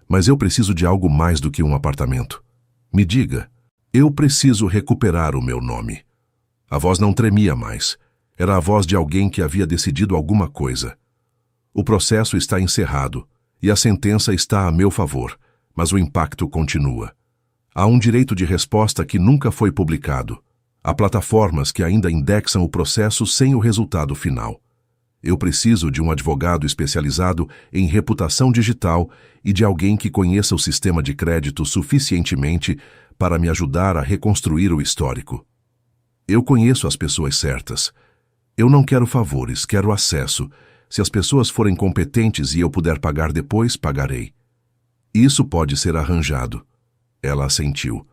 Mas eu preciso de algo mais do que um apartamento. Me diga. Eu preciso recuperar o meu nome. A voz não tremia mais. Era a voz de alguém que havia decidido alguma coisa. O processo está encerrado e a sentença está a meu favor, mas o impacto continua. Há um direito de resposta que nunca foi publicado. Há plataformas que ainda indexam o processo sem o resultado final. Eu preciso de um advogado especializado em reputação digital e de alguém que conheça o sistema de crédito suficientemente para me ajudar a reconstruir o histórico. Eu conheço as pessoas certas. Eu não quero favores, quero acesso. Se as pessoas forem competentes e eu puder pagar depois, pagarei. Isso pode ser arranjado. Ela assentiu.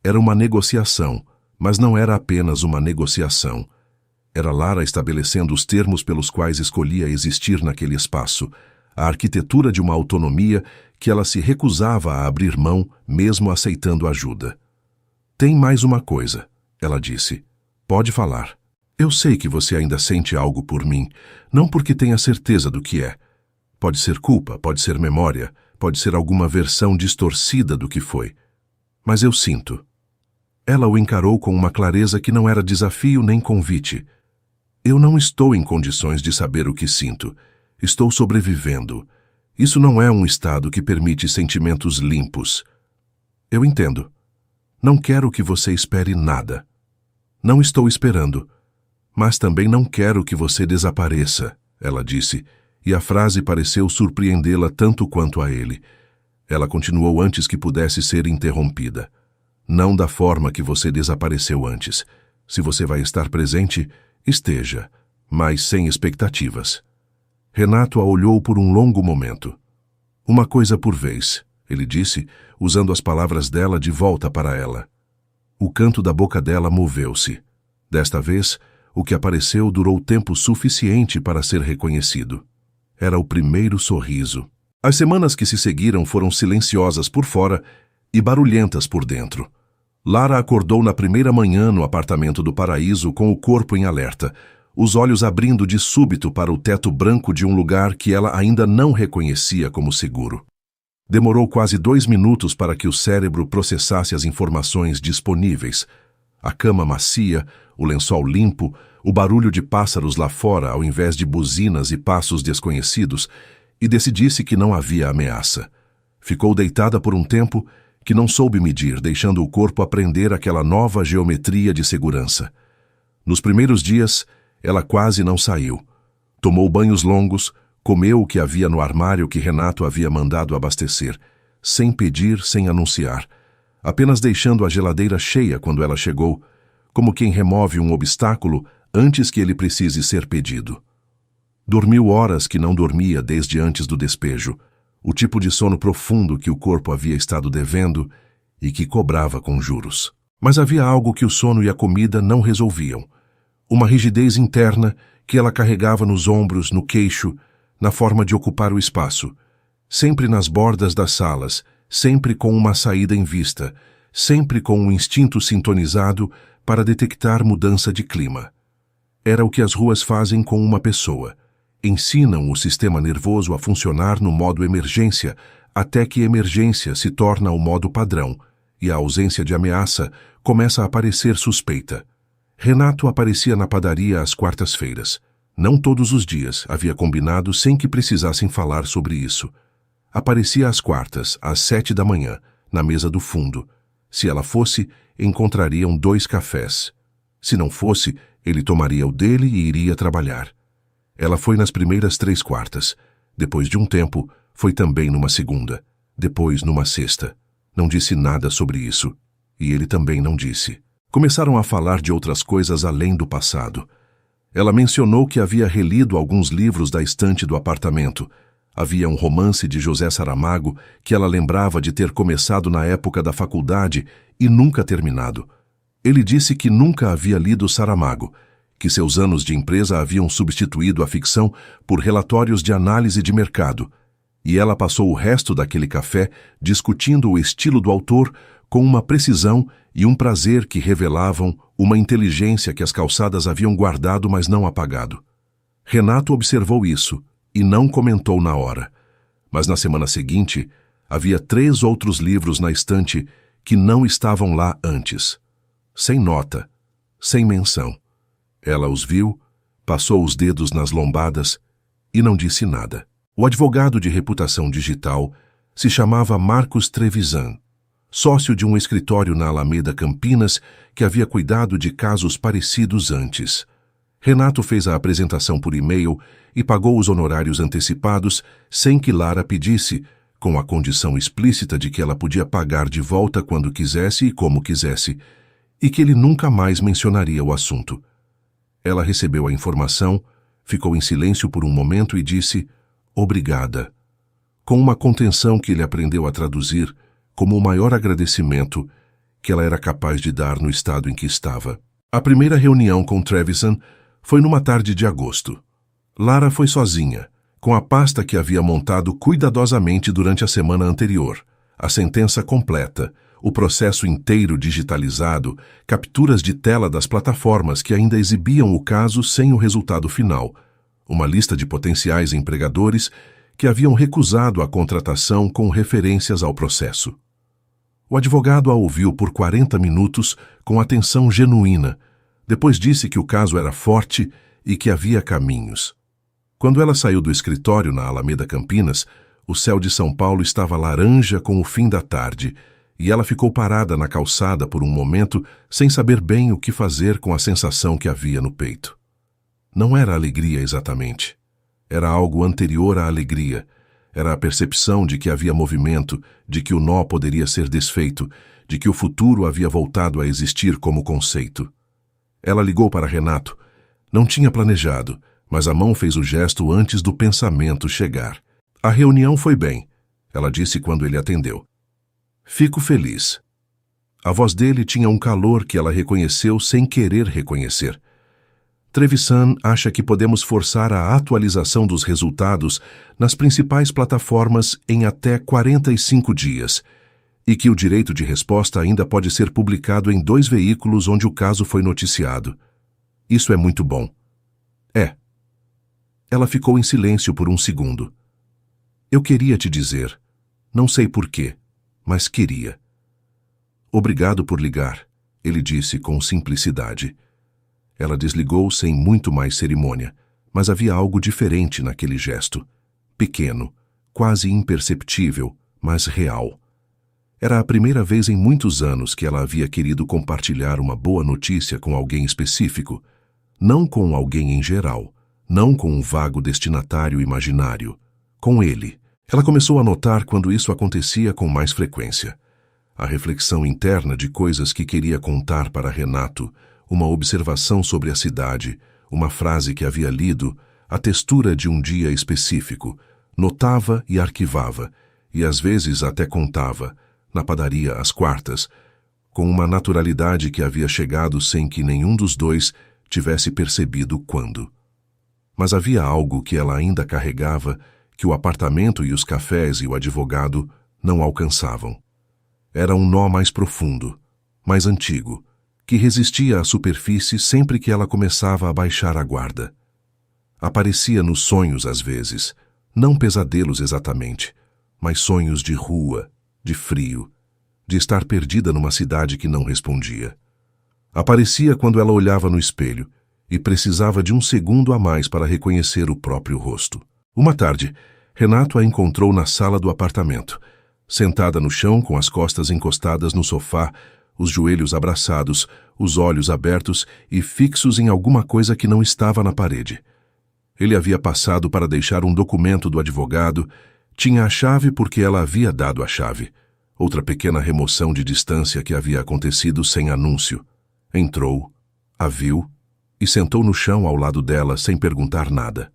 Era uma negociação, mas não era apenas uma negociação. Era Lara estabelecendo os termos pelos quais escolhia existir naquele espaço, a arquitetura de uma autonomia que ela se recusava a abrir mão, mesmo aceitando ajuda. Tem mais uma coisa, ela disse. Pode falar. Eu sei que você ainda sente algo por mim, não porque tenha certeza do que é. Pode ser culpa, pode ser memória, pode ser alguma versão distorcida do que foi. Mas eu sinto. Ela o encarou com uma clareza que não era desafio nem convite. Eu não estou em condições de saber o que sinto. Estou sobrevivendo. Isso não é um estado que permite sentimentos limpos. Eu entendo. Não quero que você espere nada. Não estou esperando. Mas também não quero que você desapareça, ela disse, e a frase pareceu surpreendê-la tanto quanto a ele. Ela continuou antes que pudesse ser interrompida. Não da forma que você desapareceu antes. Se você vai estar presente, esteja, mas sem expectativas. Renato a olhou por um longo momento. Uma coisa por vez, ele disse, usando as palavras dela de volta para ela. O canto da boca dela moveu-se. Desta vez, o que apareceu durou tempo suficiente para ser reconhecido. Era o primeiro sorriso. As semanas que se seguiram foram silenciosas por fora e barulhentas por dentro. Lara acordou na primeira manhã no apartamento do paraíso com o corpo em alerta, os olhos abrindo de súbito para o teto branco de um lugar que ela ainda não reconhecia como seguro. Demorou quase 2 minutos para que o cérebro processasse as informações disponíveis. A cama macia, o lençol limpo, o barulho de pássaros lá fora ao invés de buzinas e passos desconhecidos, e decidisse que não havia ameaça. Ficou deitada por um tempo que não soube medir, deixando o corpo aprender aquela nova geometria de segurança. Nos primeiros dias, ela quase não saiu. Tomou banhos longos, comeu o que havia no armário que Renato havia mandado abastecer, sem pedir, sem anunciar, apenas deixando a geladeira cheia quando ela chegou, como quem remove um obstáculo antes que ele precise ser pedido. Dormiu horas que não dormia desde antes do despejo, o tipo de sono profundo que o corpo havia estado devendo e que cobrava com juros. Mas havia algo que o sono e a comida não resolviam. Uma rigidez interna que ela carregava nos ombros, no queixo, na forma de ocupar o espaço, sempre nas bordas das salas, sempre com uma saída em vista, sempre com um instinto sintonizado para detectar mudança de clima. Era o que as ruas fazem com uma pessoa. Ensinam o sistema nervoso a funcionar no modo emergência, até que emergência se torna o modo padrão, e a ausência de ameaça começa a parecer suspeita. Renato aparecia na padaria às quartas-feiras. Não todos os dias, havia combinado sem que precisassem falar sobre isso. Aparecia às quartas, às 7 da manhã, na mesa do fundo. Se ela fosse, encontrariam 2 cafés. Se não fosse, ele tomaria o dele e iria trabalhar. Ela foi nas primeiras 3 quartas. Depois de um tempo, foi também numa segunda. Depois numa sexta. Não disse nada sobre isso. E ele também não disse. Começaram a falar de outras coisas além do passado. Ela mencionou que havia relido alguns livros da estante do apartamento. Havia um romance de José Saramago que ela lembrava de ter começado na época da faculdade e nunca terminado. Ele disse que nunca havia lido Saramago, que seus anos de empresa haviam substituído a ficção por relatórios de análise de mercado, e ela passou o resto daquele café discutindo o estilo do autor com uma precisão e um prazer que revelavam uma inteligência que as calçadas haviam guardado, mas não apagado. Renato observou isso e não comentou na hora. Mas na semana seguinte, havia 3 outros livros na estante que não estavam lá antes. Sem nota, sem menção. Ela os viu, passou os dedos nas lombadas e não disse nada. O advogado de reputação digital se chamava Marcos Trevisan, sócio de um escritório na Alameda Campinas que havia cuidado de casos parecidos antes. Renato fez a apresentação por e-mail e pagou os honorários antecipados sem que Lara pedisse, com a condição explícita de que ela podia pagar de volta quando quisesse e como quisesse, e que ele nunca mais mencionaria o assunto. Ela recebeu a informação, ficou em silêncio por um momento e disse "obrigada", com uma contenção que ele aprendeu a traduzir como o maior agradecimento que ela era capaz de dar no estado em que estava. A primeira reunião com Trevisan foi numa tarde de agosto. Lara foi sozinha, com a pasta que havia montado cuidadosamente durante a semana anterior, a sentença completa, o processo inteiro digitalizado, capturas de tela das plataformas que ainda exibiam o caso sem o resultado final, uma lista de potenciais empregadores que haviam recusado a contratação com referências ao processo. O advogado a ouviu por 40 minutos com atenção genuína. Depois disse que o caso era forte e que havia caminhos. Quando ela saiu do escritório na Alameda Campinas, o céu de São Paulo estava laranja com o fim da tarde, e ela ficou parada na calçada por um momento sem saber bem o que fazer com a sensação que havia no peito. Não era alegria exatamente. Era algo anterior à alegria. Era a percepção de que havia movimento, de que o nó poderia ser desfeito, de que o futuro havia voltado a existir como conceito. Ela ligou para Renato. Não tinha planejado, mas a mão fez o gesto antes do pensamento chegar. A reunião foi bem, ela disse quando ele atendeu. Fico feliz. A voz dele tinha um calor que ela reconheceu sem querer reconhecer. Trevisan acha que podemos forçar a atualização dos resultados nas principais plataformas em até 45 dias, e que o direito de resposta ainda pode ser publicado em 2 veículos onde o caso foi noticiado. Isso é muito bom. É. Ela ficou em silêncio por um segundo. Eu queria te dizer. Não sei porquê, mas queria. Obrigado por ligar, ele disse com simplicidade. Ela desligou sem muito mais cerimônia, mas havia algo diferente naquele gesto. Pequeno, quase imperceptível, mas real. Era a primeira vez em muitos anos que ela havia querido compartilhar uma boa notícia com alguém específico, não com alguém em geral, não com um vago destinatário imaginário, com ele. Ela começou a notar quando isso acontecia com mais frequência. A reflexão interna de coisas que queria contar para Renato, uma observação sobre a cidade, uma frase que havia lido, a textura de um dia específico, notava e arquivava, e às vezes até contava, na padaria às quartas, com uma naturalidade que havia chegado sem que nenhum dos dois tivesse percebido quando. Mas havia algo que ela ainda carregava, que o apartamento e os cafés e o advogado não alcançavam. Era um nó mais profundo, mais antigo, que resistia à superfície sempre que ela começava a baixar a guarda. Aparecia nos sonhos às vezes, não pesadelos exatamente, mas sonhos de rua, de frio, de estar perdida numa cidade que não respondia. Aparecia quando ela olhava no espelho e precisava de um segundo a mais para reconhecer o próprio rosto. Uma tarde, Renato a encontrou na sala do apartamento, sentada no chão com as costas encostadas no sofá, os joelhos abraçados, os olhos abertos e fixos em alguma coisa que não estava na parede. Ele havia passado para deixar um documento do advogado, tinha a chave porque ela havia dado a chave. Outra pequena remoção de distância que havia acontecido sem anúncio. Entrou, a viu e sentou no chão ao lado dela sem perguntar nada.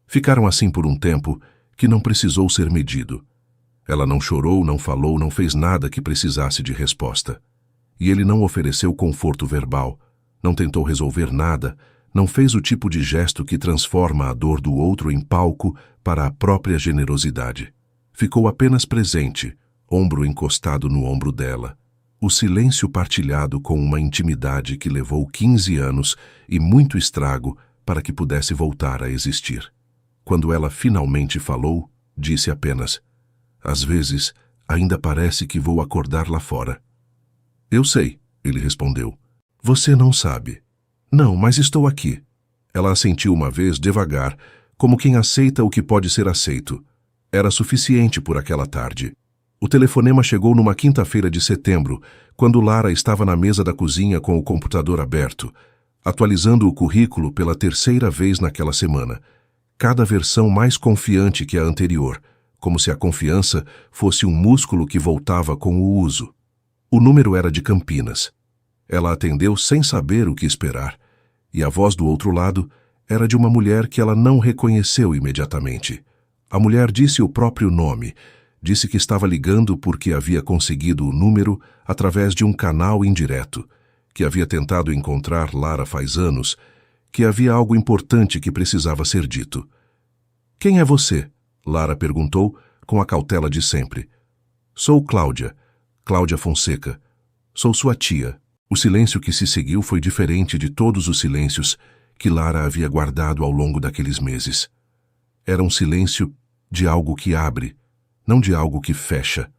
Ficaram assim por um tempo que não precisou ser medido. Ela não chorou, não falou, não fez nada que precisasse de resposta. E ele não ofereceu conforto verbal, não tentou resolver nada, não fez o tipo de gesto que transforma a dor do outro em palco para a própria generosidade. Ficou apenas presente, ombro encostado no ombro dela, O silêncio partilhado com uma intimidade que levou 15 anos e muito estrago para que pudesse voltar a existir. Quando ela finalmente falou, disse apenas: "Às vezes, ainda parece que vou acordar lá fora." "Eu sei", ele respondeu. "Você não sabe." "Não, mas estou aqui." Ela assentiu uma vez devagar, como quem aceita o que pode ser aceito. Era suficiente por aquela tarde. O telefonema chegou numa quinta-feira de setembro, quando Lara estava na mesa da cozinha com o computador aberto, atualizando o currículo pela terceira vez naquela semana, cada versão mais confiante que a anterior, como se a confiança fosse um músculo que voltava com o uso. O número era de Campinas. Ela atendeu sem saber o que esperar, e a voz do outro lado era de uma mulher que ela não reconheceu imediatamente. A mulher disse o próprio nome. Disse que estava ligando porque havia conseguido o número através de um canal indireto, que havia tentado encontrar Lara faz anos, que havia algo importante que precisava ser dito. "Quem é você?" Lara perguntou, com a cautela de sempre. "Sou Cláudia Fonseca. Sou sua tia." O silêncio que se seguiu foi diferente de todos os silêncios que Lara havia guardado ao longo daqueles meses. Era um silêncio de algo que abre, não de algo que fecha.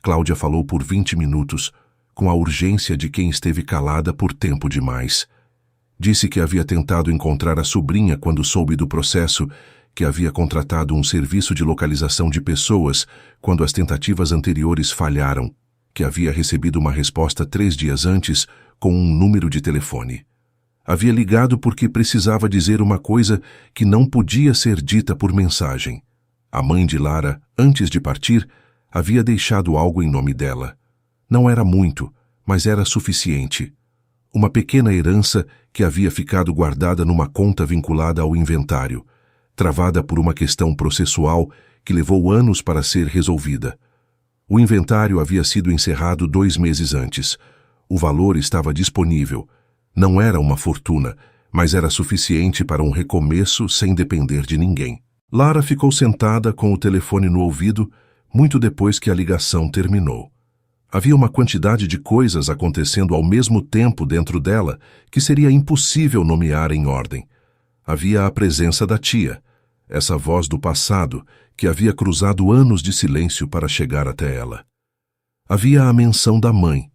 Cláudia falou por 20 minutos, com a urgência de quem esteve calada por tempo demais. Disse que havia tentado encontrar a sobrinha quando soube do processo, que havia contratado um serviço de localização de pessoas quando as tentativas anteriores falharam, que havia recebido uma resposta 3 dias antes com um número de telefone. Havia ligado porque precisava dizer uma coisa que não podia ser dita por mensagem. A mãe de Lara, antes de partir, havia deixado algo em nome dela. Não era muito, mas era suficiente. Uma pequena herança que havia ficado guardada numa conta vinculada ao inventário, travada por uma questão processual que levou anos para ser resolvida. O inventário havia sido encerrado 2 meses antes. O valor estava disponível. Não era uma fortuna, mas era suficiente para um recomeço sem depender de ninguém. Lara ficou sentada com o telefone no ouvido, muito depois que a ligação terminou. Havia uma quantidade de coisas acontecendo ao mesmo tempo dentro dela que seria impossível nomear em ordem. Havia a presença da tia, essa voz do passado que havia cruzado anos de silêncio para chegar até ela. Havia a menção da mãe,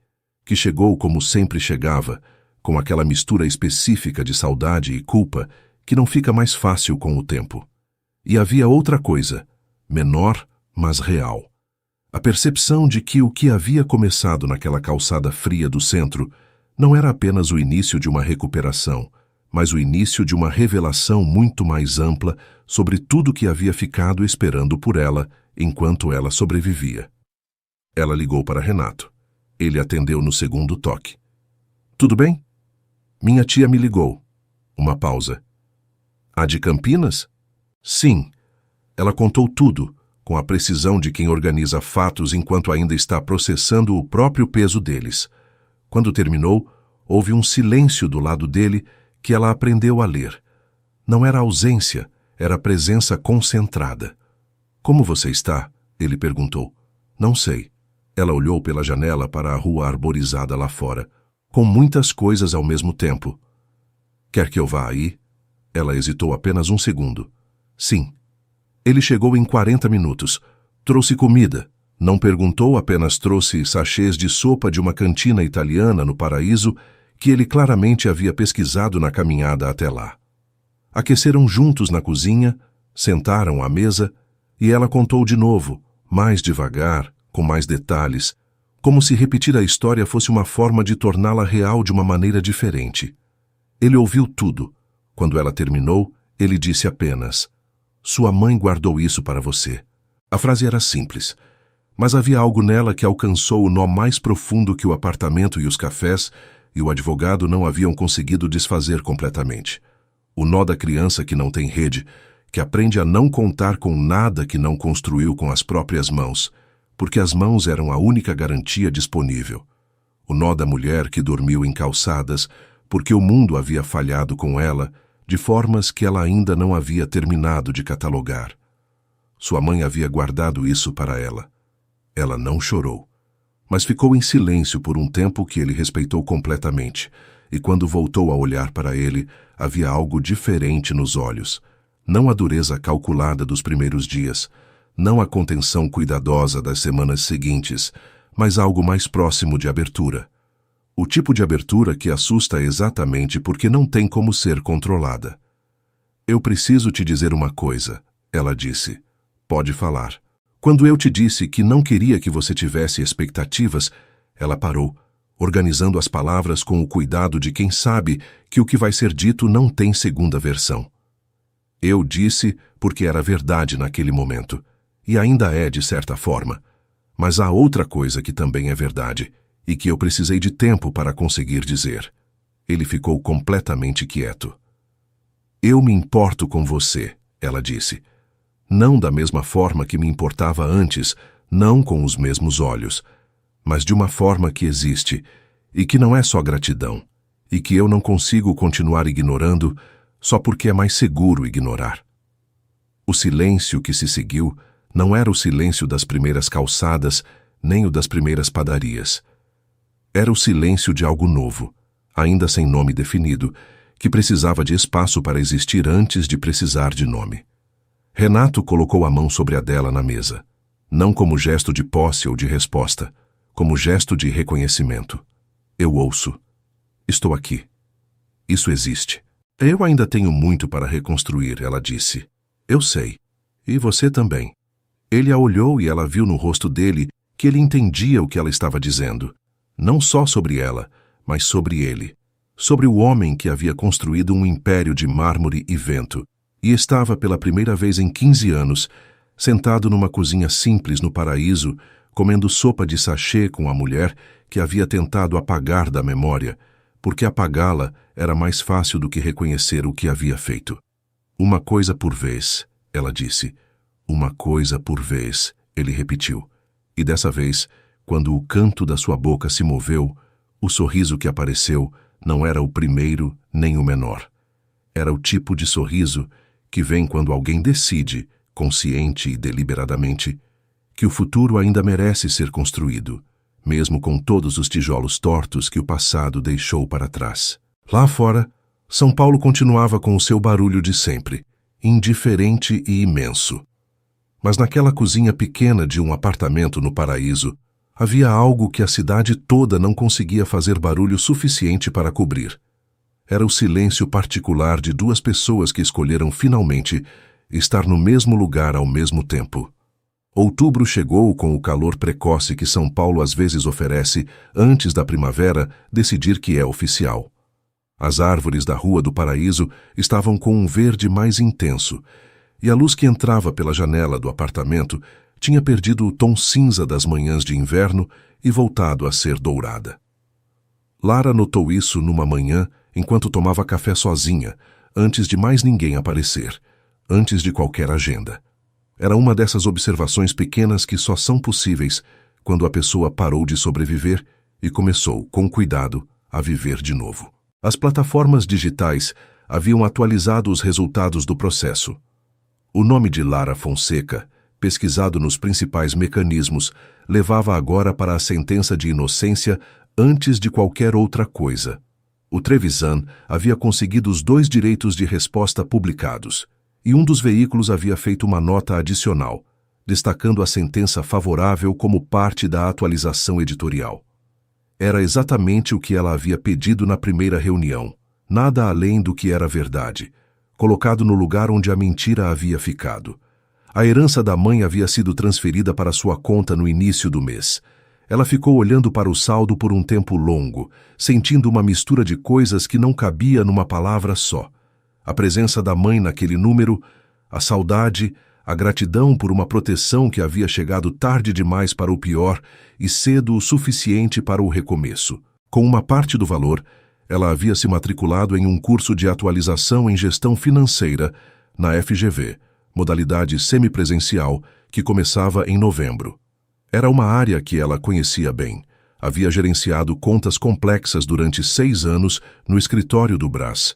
que chegou como sempre chegava, com aquela mistura específica de saudade e culpa que não fica mais fácil com o tempo. E havia outra coisa, menor, mas real. A percepção de que o que havia começado naquela calçada fria do centro não era apenas o início de uma recuperação, mas o início de uma revelação muito mais ampla sobre tudo que havia ficado esperando por ela enquanto ela sobrevivia. Ela ligou para Renato. Ele atendeu no segundo toque. "Tudo bem?" "Minha tia me ligou." Uma pausa. "A de Campinas?" "Sim." Ela contou tudo, com a precisão de quem organiza fatos enquanto ainda está processando o próprio peso deles. Quando terminou, houve um silêncio do lado dele que ela aprendeu a ler. Não era ausência, era presença concentrada. "Como você está?" ele perguntou. "Não sei." Ela olhou pela janela para a rua arborizada lá fora, com muitas coisas ao mesmo tempo. "Quer que eu vá aí?" Ela hesitou apenas um segundo. "Sim." Ele chegou em 40 minutos. Trouxe comida. Não perguntou, apenas trouxe sachês de sopa de uma cantina italiana no Paraíso que ele claramente havia pesquisado na caminhada até lá. Aqueceram juntos na cozinha, sentaram à mesa e ela contou de novo, mais devagar, com mais detalhes, como se repetir a história fosse uma forma de torná-la real de uma maneira diferente. Ele ouviu tudo. Quando ela terminou, ele disse apenas: "Sua mãe guardou isso para você." A frase era simples, mas havia algo nela que alcançou o nó mais profundo que o apartamento e os cafés e o advogado não haviam conseguido desfazer completamente. O nó da criança que não tem rede, que aprende a não contar com nada que não construiu com as próprias mãos, porque as mãos eram a única garantia disponível. O nó da mulher que dormiu em calçadas, porque o mundo havia falhado com ela, de formas que ela ainda não havia terminado de catalogar. Sua mãe havia guardado isso para ela. Ela não chorou. Mas ficou em silêncio por um tempo que ele respeitou completamente, e quando voltou a olhar para ele, havia algo diferente nos olhos. Não a dureza calculada dos primeiros dias, não a contenção cuidadosa das semanas seguintes, mas algo mais próximo de abertura. O tipo de abertura que assusta exatamente porque não tem como ser controlada. Eu preciso te dizer uma coisa, ela disse. Pode falar. Quando eu te disse que não queria que você tivesse expectativas, ela parou, organizando as palavras com o cuidado de quem sabe que o que vai ser dito não tem segunda versão. Eu disse porque era verdade naquele momento, e ainda é de certa forma. Mas há outra coisa que também é verdade, e que eu precisei de tempo para conseguir dizer. Ele ficou completamente quieto. Eu me importo com você, ela disse. Não da mesma forma que me importava antes, não com os mesmos olhos, mas de uma forma que existe, e que não é só gratidão, e que eu não consigo continuar ignorando só porque é mais seguro ignorar. O silêncio que se seguiu não era o silêncio das primeiras calçadas, nem o das primeiras padarias. Era o silêncio de algo novo, ainda sem nome definido, que precisava de espaço para existir antes de precisar de nome. Renato colocou a mão sobre a dela na mesa, não como gesto de posse ou de resposta, como gesto de reconhecimento. Eu ouço. Estou aqui. Isso existe. Eu ainda tenho muito para reconstruir, ela disse. Eu sei. E você também. Ele a olhou e ela viu no rosto dele que ele entendia o que ela estava dizendo. Não só sobre ela, mas sobre ele. Sobre o homem que havia construído um império de mármore e vento, e estava pela primeira vez em 15 anos, sentado numa cozinha simples no paraíso, comendo sopa de sachê com a mulher que havia tentado apagar da memória, porque apagá-la era mais fácil do que reconhecer o que havia feito. Uma coisa por vez, ela disse. Uma coisa por vez, ele repetiu. E dessa vez, quando o canto da sua boca se moveu, o sorriso que apareceu não era o primeiro nem o menor. Era o tipo de sorriso que vem quando alguém decide, consciente e deliberadamente, que o futuro ainda merece ser construído, mesmo com todos os tijolos tortos que o passado deixou para trás. Lá fora, São Paulo continuava com o seu barulho de sempre, indiferente e imenso. Mas naquela cozinha pequena de um apartamento no paraíso, havia algo que a cidade toda não conseguia fazer barulho suficiente para cobrir. Era o silêncio particular de duas pessoas que escolheram finalmente estar no mesmo lugar ao mesmo tempo. Outubro chegou com o calor precoce que São Paulo às vezes oferece antes da primavera decidir que é oficial. As árvores da Rua do Paraíso estavam com um verde mais intenso, e a luz que entrava pela janela do apartamento tinha perdido o tom cinza das manhãs de inverno e voltado a ser dourada. Lara notou isso numa manhã enquanto tomava café sozinha, antes de mais ninguém aparecer, antes de qualquer agenda. Era uma dessas observações pequenas que só são possíveis quando a pessoa parou de sobreviver e começou, com cuidado, a viver de novo. As plataformas digitais haviam atualizado os resultados do processo. O nome de Lara Fonseca, pesquisado nos principais mecanismos, levava agora para a sentença de inocência antes de qualquer outra coisa. O Trevisan havia conseguido os 2 direitos de resposta publicados, e um dos veículos havia feito uma nota adicional, destacando a sentença favorável como parte da atualização editorial. Era exatamente o que ela havia pedido na primeira reunião, nada além do que era verdade, colocado no lugar onde a mentira havia ficado. A herança da mãe havia sido transferida para sua conta no início do mês. Ela ficou olhando para o saldo por um tempo longo, sentindo uma mistura de coisas que não cabia numa palavra só. A presença da mãe naquele número, a saudade, a gratidão por uma proteção que havia chegado tarde demais para o pior e cedo o suficiente para o recomeço. Com uma parte do valor, ela havia se matriculado em um curso de atualização em gestão financeira na FGV, modalidade semipresencial, que começava em novembro. Era uma área que ela conhecia bem. Havia gerenciado contas complexas durante 6 anos no escritório do Brás,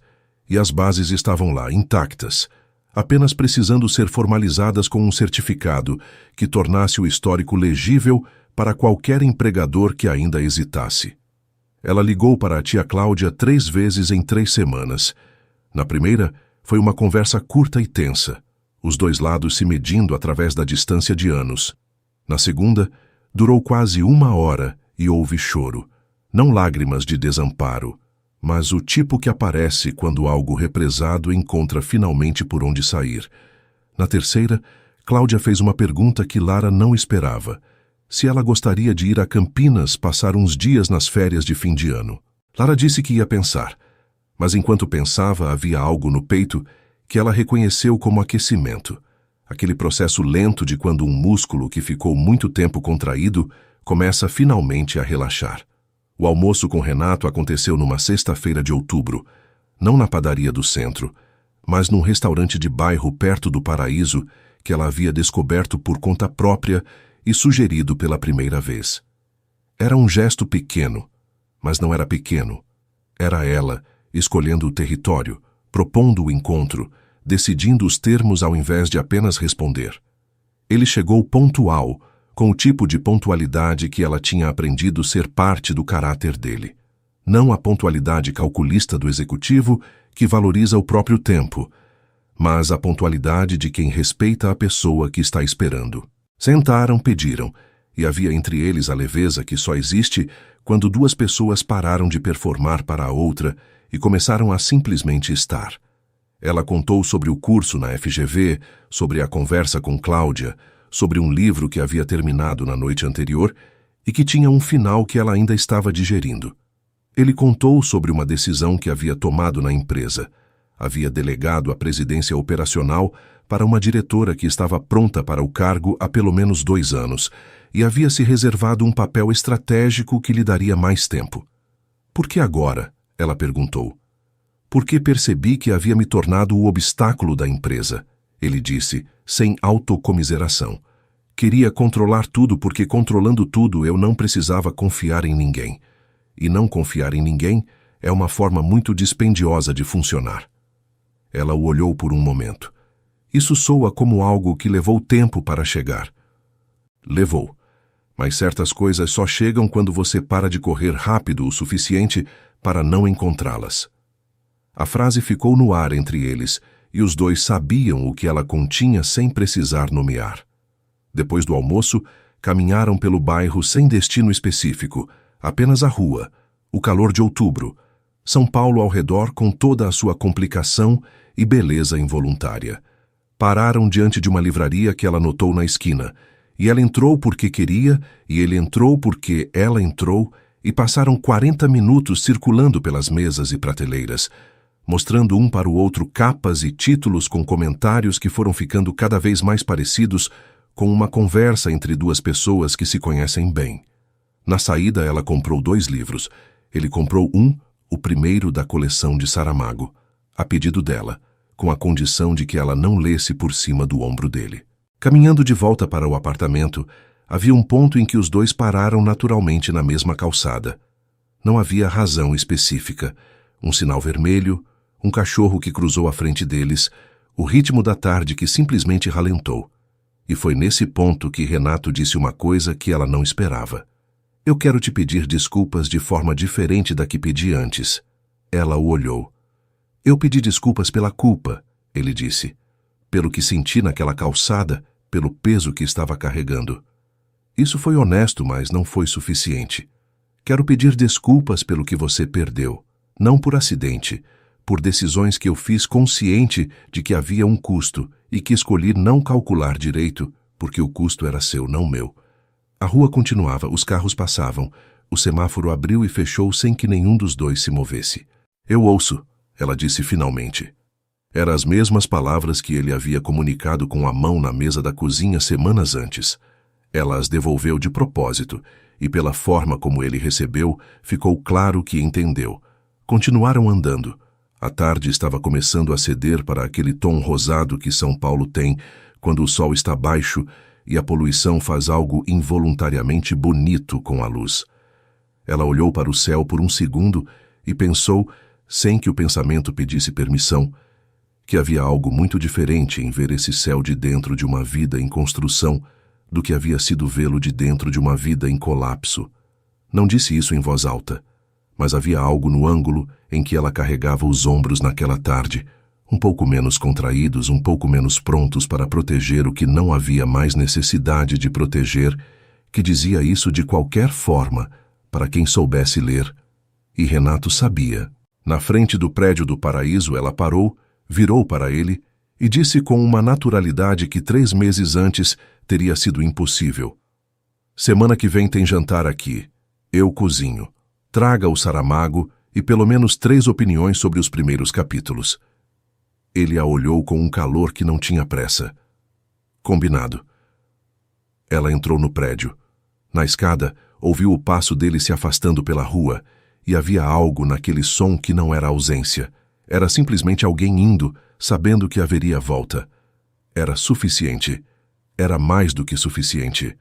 e as bases estavam lá, intactas, apenas precisando ser formalizadas com um certificado que tornasse o histórico legível para qualquer empregador que ainda hesitasse. Ela ligou para a tia Cláudia 3 vezes em 3 semanas. Na primeira, foi uma conversa curta e tensa, os dois lados se medindo através da distância de anos. Na segunda, durou quase 1 hora e houve choro. Não lágrimas de desamparo, mas o tipo que aparece quando algo represado encontra finalmente por onde sair. Na terceira, Cláudia fez uma pergunta que Lara não esperava. Se ela gostaria de ir a Campinas passar uns dias nas férias de fim de ano. Lara disse que ia pensar, mas enquanto pensava havia algo no peito que ela reconheceu como aquecimento. Aquele processo lento de quando um músculo que ficou muito tempo contraído começa finalmente a relaxar. O almoço com Renato aconteceu numa sexta-feira de outubro, não na padaria do centro, mas num restaurante de bairro perto do Paraíso que ela havia descoberto por conta própria e sugerido pela primeira vez. Era um gesto pequeno, mas não era pequeno. Era ela, escolhendo o território, propondo o encontro, decidindo os termos ao invés de apenas responder. Ele chegou pontual, com o tipo de pontualidade que ela tinha aprendido ser parte do caráter dele. Não a pontualidade calculista do executivo que valoriza o próprio tempo, mas a pontualidade de quem respeita a pessoa que está esperando. Sentaram, pediram, e havia entre eles a leveza que só existe quando 2 pessoas pararam de performar para a outra e começaram a simplesmente estar. Ela contou sobre o curso na FGV, sobre a conversa com Cláudia, sobre um livro que havia terminado na noite anterior e que tinha um final que ela ainda estava digerindo. Ele contou sobre uma decisão que havia tomado na empresa. Havia delegado a presidência operacional para uma diretora que estava pronta para o cargo há pelo menos 2 anos e havia se reservado um papel estratégico que lhe daria mais tempo. Por que agora? Ela perguntou. Porque percebi que havia me tornado o obstáculo da empresa, ele disse, sem autocomiseração. Queria controlar tudo porque controlando tudo eu não precisava confiar em ninguém. E não confiar em ninguém é uma forma muito dispendiosa de funcionar. Ela o olhou por um momento. Isso soa como algo que levou tempo para chegar. Levou. Mas certas coisas só chegam quando você para de correr rápido o suficiente para não encontrá-las. A frase ficou no ar entre eles, e os dois sabiam o que ela continha sem precisar nomear. Depois do almoço, caminharam pelo bairro sem destino específico, apenas a rua, o calor de outubro, São Paulo ao redor com toda a sua complicação e beleza involuntária. Pararam diante de uma livraria que ela notou na esquina, e ela entrou porque queria, e ele entrou porque ela entrou, e passaram 40 minutos circulando pelas mesas e prateleiras, mostrando um para o outro capas e títulos com comentários que foram ficando cada vez mais parecidos com uma conversa entre 2 pessoas que se conhecem bem. Na saída, ela comprou 2 livros. Ele comprou um, o primeiro da coleção de Saramago, a pedido dela, com a condição de que ela não lesse por cima do ombro dele. Caminhando de volta para o apartamento, havia um ponto em que os dois pararam naturalmente na mesma calçada. Não havia razão específica. Um sinal vermelho, um cachorro que cruzou à frente deles, o ritmo da tarde que simplesmente ralentou. E foi nesse ponto que Renato disse uma coisa que ela não esperava. Eu quero te pedir desculpas de forma diferente da que pedi antes. Ela o olhou. Eu pedi desculpas pela culpa, ele disse. Pelo que senti naquela calçada, pelo peso que estava carregando. Isso foi honesto, mas não foi suficiente. Quero pedir desculpas pelo que você perdeu. Não por acidente, por decisões que eu fiz consciente de que havia um custo e que escolhi não calcular direito, porque o custo era seu, não meu. A rua continuava, os carros passavam. O semáforo abriu e fechou sem que nenhum dos dois se movesse. Eu ouço, ela disse finalmente. Eram as mesmas palavras que ele havia comunicado com a mão na mesa da cozinha semanas antes. Ela as devolveu de propósito, e pela forma como ele recebeu, ficou claro que entendeu. Continuaram andando. A tarde estava começando a ceder para aquele tom rosado que São Paulo tem quando o sol está baixo e a poluição faz algo involuntariamente bonito com a luz. Ela olhou para o céu por um segundo e pensou, sem que o pensamento pedisse permissão, que havia algo muito diferente em ver esse céu de dentro de uma vida em construção do que havia sido vê-lo de dentro de uma vida em colapso. Não disse isso em voz alta, mas havia algo no ângulo em que ela carregava os ombros naquela tarde, um pouco menos contraídos, um pouco menos prontos para proteger o que não havia mais necessidade de proteger, que dizia isso de qualquer forma, para quem soubesse ler. E Renato sabia. Na frente do prédio do Paraíso, ela parou, virou para ele e disse com uma naturalidade que 3 meses antes teria sido impossível: "Semana que vem tem jantar aqui. Eu cozinho. Traga o Saramago e pelo menos 3 opiniões sobre os primeiros capítulos." Ele a olhou com um calor que não tinha pressa. Combinado. Ela entrou no prédio. Na escada, ouviu o passo dele se afastando pela rua, e havia algo naquele som que não era ausência. Era simplesmente alguém indo, sabendo que haveria volta. Era suficiente. Era mais do que suficiente.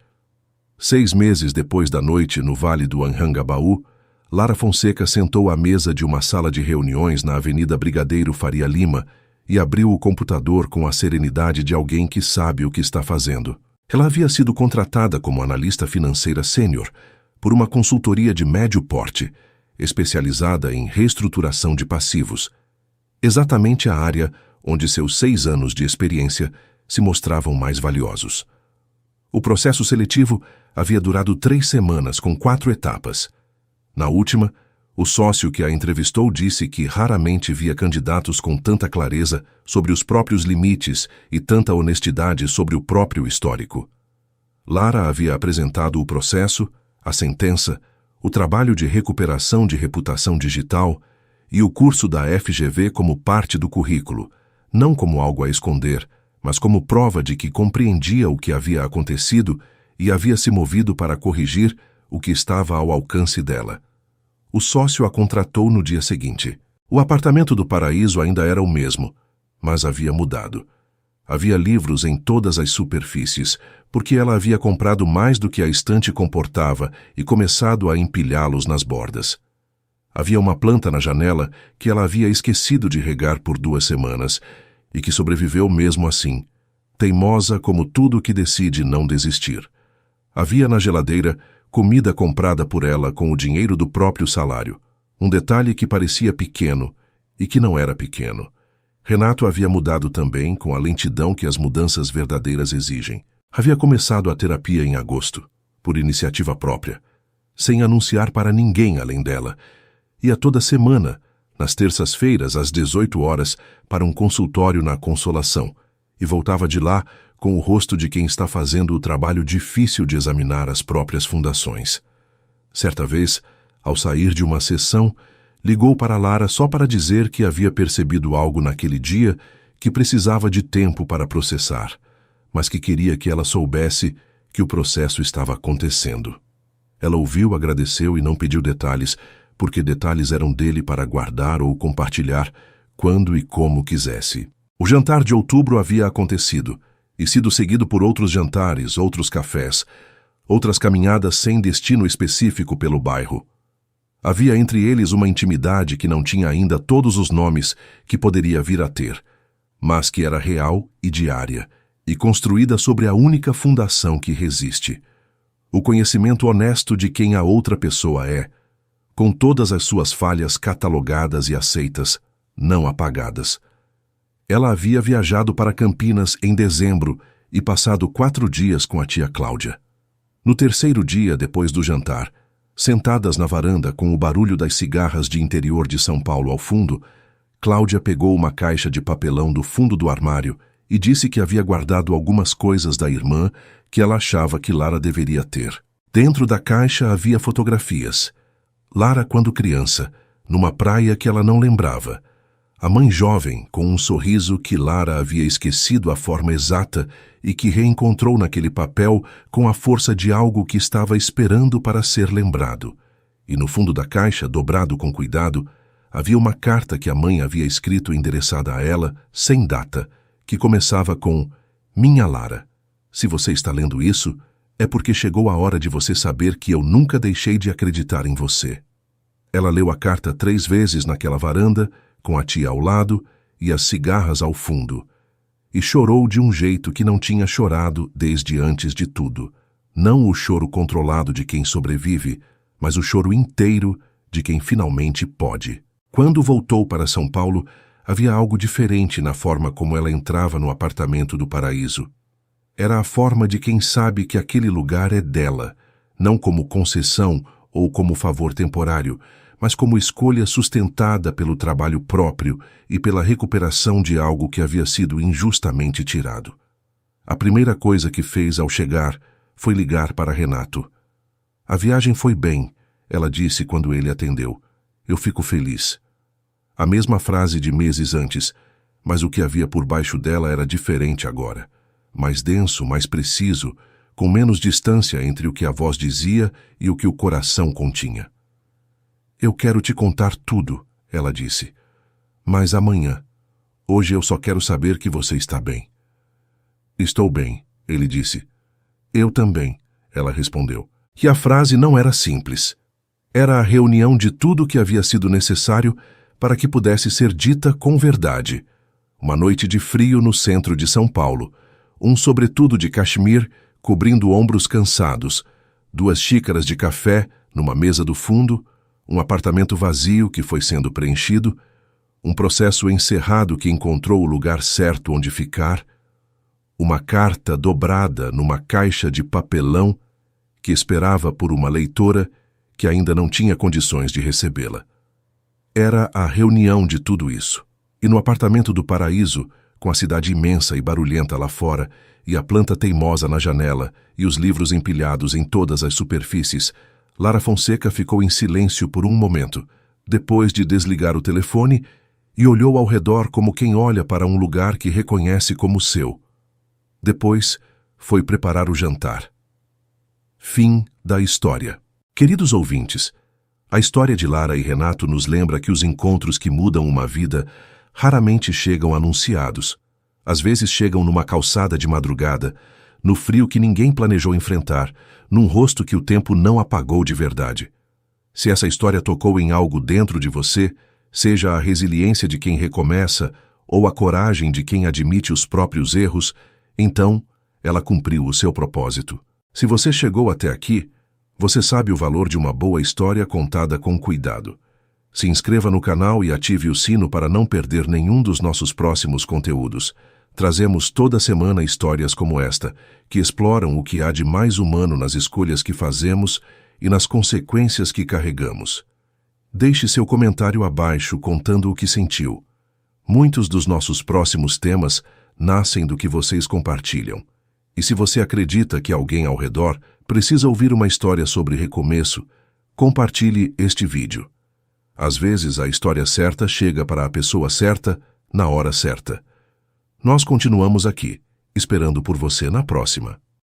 6 meses depois da noite no Vale do Anhangabaú, Lara Fonseca sentou à mesa de uma sala de reuniões na Avenida Brigadeiro Faria Lima e abriu o computador com a serenidade de alguém que sabe o que está fazendo. Ela havia sido contratada como analista financeira sênior por uma consultoria de médio porte, especializada em reestruturação de passivos, exatamente a área onde seus 6 anos de experiência se mostravam mais valiosos. O processo seletivo havia durado 3 semanas, com 4 etapas. Na última, o sócio que a entrevistou disse que raramente via candidatos com tanta clareza sobre os próprios limites e tanta honestidade sobre o próprio histórico. Lara havia apresentado o processo, a sentença, o trabalho de recuperação de reputação digital e o curso da FGV como parte do currículo, não como algo a esconder, mas como prova de que compreendia o que havia acontecido e havia se movido para corrigir o que estava ao alcance dela. O sócio a contratou no dia seguinte. O apartamento do Paraíso ainda era o mesmo, mas havia mudado. Havia livros em todas as superfícies, porque ela havia comprado mais do que a estante comportava e começado a empilhá-los nas bordas. Havia uma planta na janela que ela havia esquecido de regar por 2 semanas e que sobreviveu mesmo assim, teimosa como tudo que decide não desistir. Havia na geladeira comida comprada por ela com o dinheiro do próprio salário, um detalhe que parecia pequeno e que não era pequeno. Renato havia mudado também com a lentidão que as mudanças verdadeiras exigem. Havia começado a terapia em agosto, por iniciativa própria, sem anunciar para ninguém além dela, ia toda semana, nas terças-feiras às 18 horas, para um consultório na Consolação, e voltava de lá com o rosto de quem está fazendo o trabalho difícil de examinar as próprias fundações. Certa vez, ao sair de uma sessão, ligou para Lara só para dizer que havia percebido algo naquele dia que precisava de tempo para processar, mas que queria que ela soubesse que o processo estava acontecendo. Ela ouviu, agradeceu e não pediu detalhes, porque detalhes eram dele para guardar ou compartilhar quando e como quisesse. O jantar de outubro havia acontecido, e sido seguido por outros jantares, outros cafés, outras caminhadas sem destino específico pelo bairro. Havia entre eles uma intimidade que não tinha ainda todos os nomes que poderia vir a ter, mas que era real e diária, e construída sobre a única fundação que resiste: o conhecimento honesto de quem a outra pessoa é, com todas as suas falhas catalogadas e aceitas, não apagadas. Ela havia viajado para Campinas em dezembro e passado 4 dias com a tia Cláudia. No 3º dia, depois do jantar, sentadas na varanda com o barulho das cigarras de interior de São Paulo ao fundo, Cláudia pegou uma caixa de papelão do fundo do armário e disse que havia guardado algumas coisas da irmã que ela achava que Lara deveria ter. Dentro da caixa havia fotografias. Lara quando criança, numa praia que ela não lembrava. A mãe jovem, com um sorriso que Lara havia esquecido a forma exata e que reencontrou naquele papel com a força de algo que estava esperando para ser lembrado. E no fundo da caixa, dobrado com cuidado, havia uma carta que a mãe havia escrito endereçada a ela, sem data, que começava com: "Minha Lara, se você está lendo isso, é porque chegou a hora de você saber que eu nunca deixei de acreditar em você." Ela leu a carta 3 vezes naquela varanda, com a tia ao lado e as cigarras ao fundo, e chorou de um jeito que não tinha chorado desde antes de tudo. Não o choro controlado de quem sobrevive, mas o choro inteiro de quem finalmente pode. Quando voltou para São Paulo, havia algo diferente na forma como ela entrava no apartamento do Paraíso. Era a forma de quem sabe que aquele lugar é dela, não como concessão ou como favor temporário, mas como escolha sustentada pelo trabalho próprio e pela recuperação de algo que havia sido injustamente tirado. A primeira coisa que fez ao chegar foi ligar para Renato. A viagem foi bem, ela disse quando ele atendeu. Eu fico feliz. A mesma frase de meses antes, mas o que havia por baixo dela era diferente agora. Mais denso, mais preciso, com menos distância entre o que a voz dizia e o que o coração continha. Eu quero te contar tudo, ela disse. Mas amanhã. Hoje eu só quero saber que você está bem. Estou bem, ele disse. Eu também, ela respondeu. E a frase não era simples. Era a reunião de tudo o que havia sido necessário para que pudesse ser dita com verdade. Uma noite de frio no centro de São Paulo, um sobretudo de cachemir cobrindo ombros cansados, 2 xícaras de café numa mesa do fundo, um apartamento vazio que foi sendo preenchido, um processo encerrado que encontrou o lugar certo onde ficar, uma carta dobrada numa caixa de papelão que esperava por uma leitora que ainda não tinha condições de recebê-la. Era a reunião de tudo isso. E no apartamento do Paraíso, com a cidade imensa e barulhenta lá fora, e a planta teimosa na janela, e os livros empilhados em todas as superfícies, Lara Fonseca ficou em silêncio por um momento, depois de desligar o telefone, e olhou ao redor como quem olha para um lugar que reconhece como seu. Depois, foi preparar o jantar. Fim da história. Queridos ouvintes, a história de Lara e Renato nos lembra que os encontros que mudam uma vida raramente chegam anunciados. Às vezes chegam numa calçada de madrugada, no frio que ninguém planejou enfrentar, num rosto que o tempo não apagou de verdade. Se essa história tocou em algo dentro de você, seja a resiliência de quem recomeça ou a coragem de quem admite os próprios erros, então ela cumpriu o seu propósito. Se você chegou até aqui, você sabe o valor de uma boa história contada com cuidado. Se inscreva no canal e ative o sino para não perder nenhum dos nossos próximos conteúdos. Trazemos toda semana histórias como esta, que exploram o que há de mais humano nas escolhas que fazemos e nas consequências que carregamos. Deixe seu comentário abaixo contando o que sentiu. Muitos dos nossos próximos temas nascem do que vocês compartilham. E se você acredita que alguém ao redor precisa ouvir uma história sobre recomeço, compartilhe este vídeo. Às vezes a história certa chega para a pessoa certa, na hora certa. Nós continuamos aqui, esperando por você na próxima.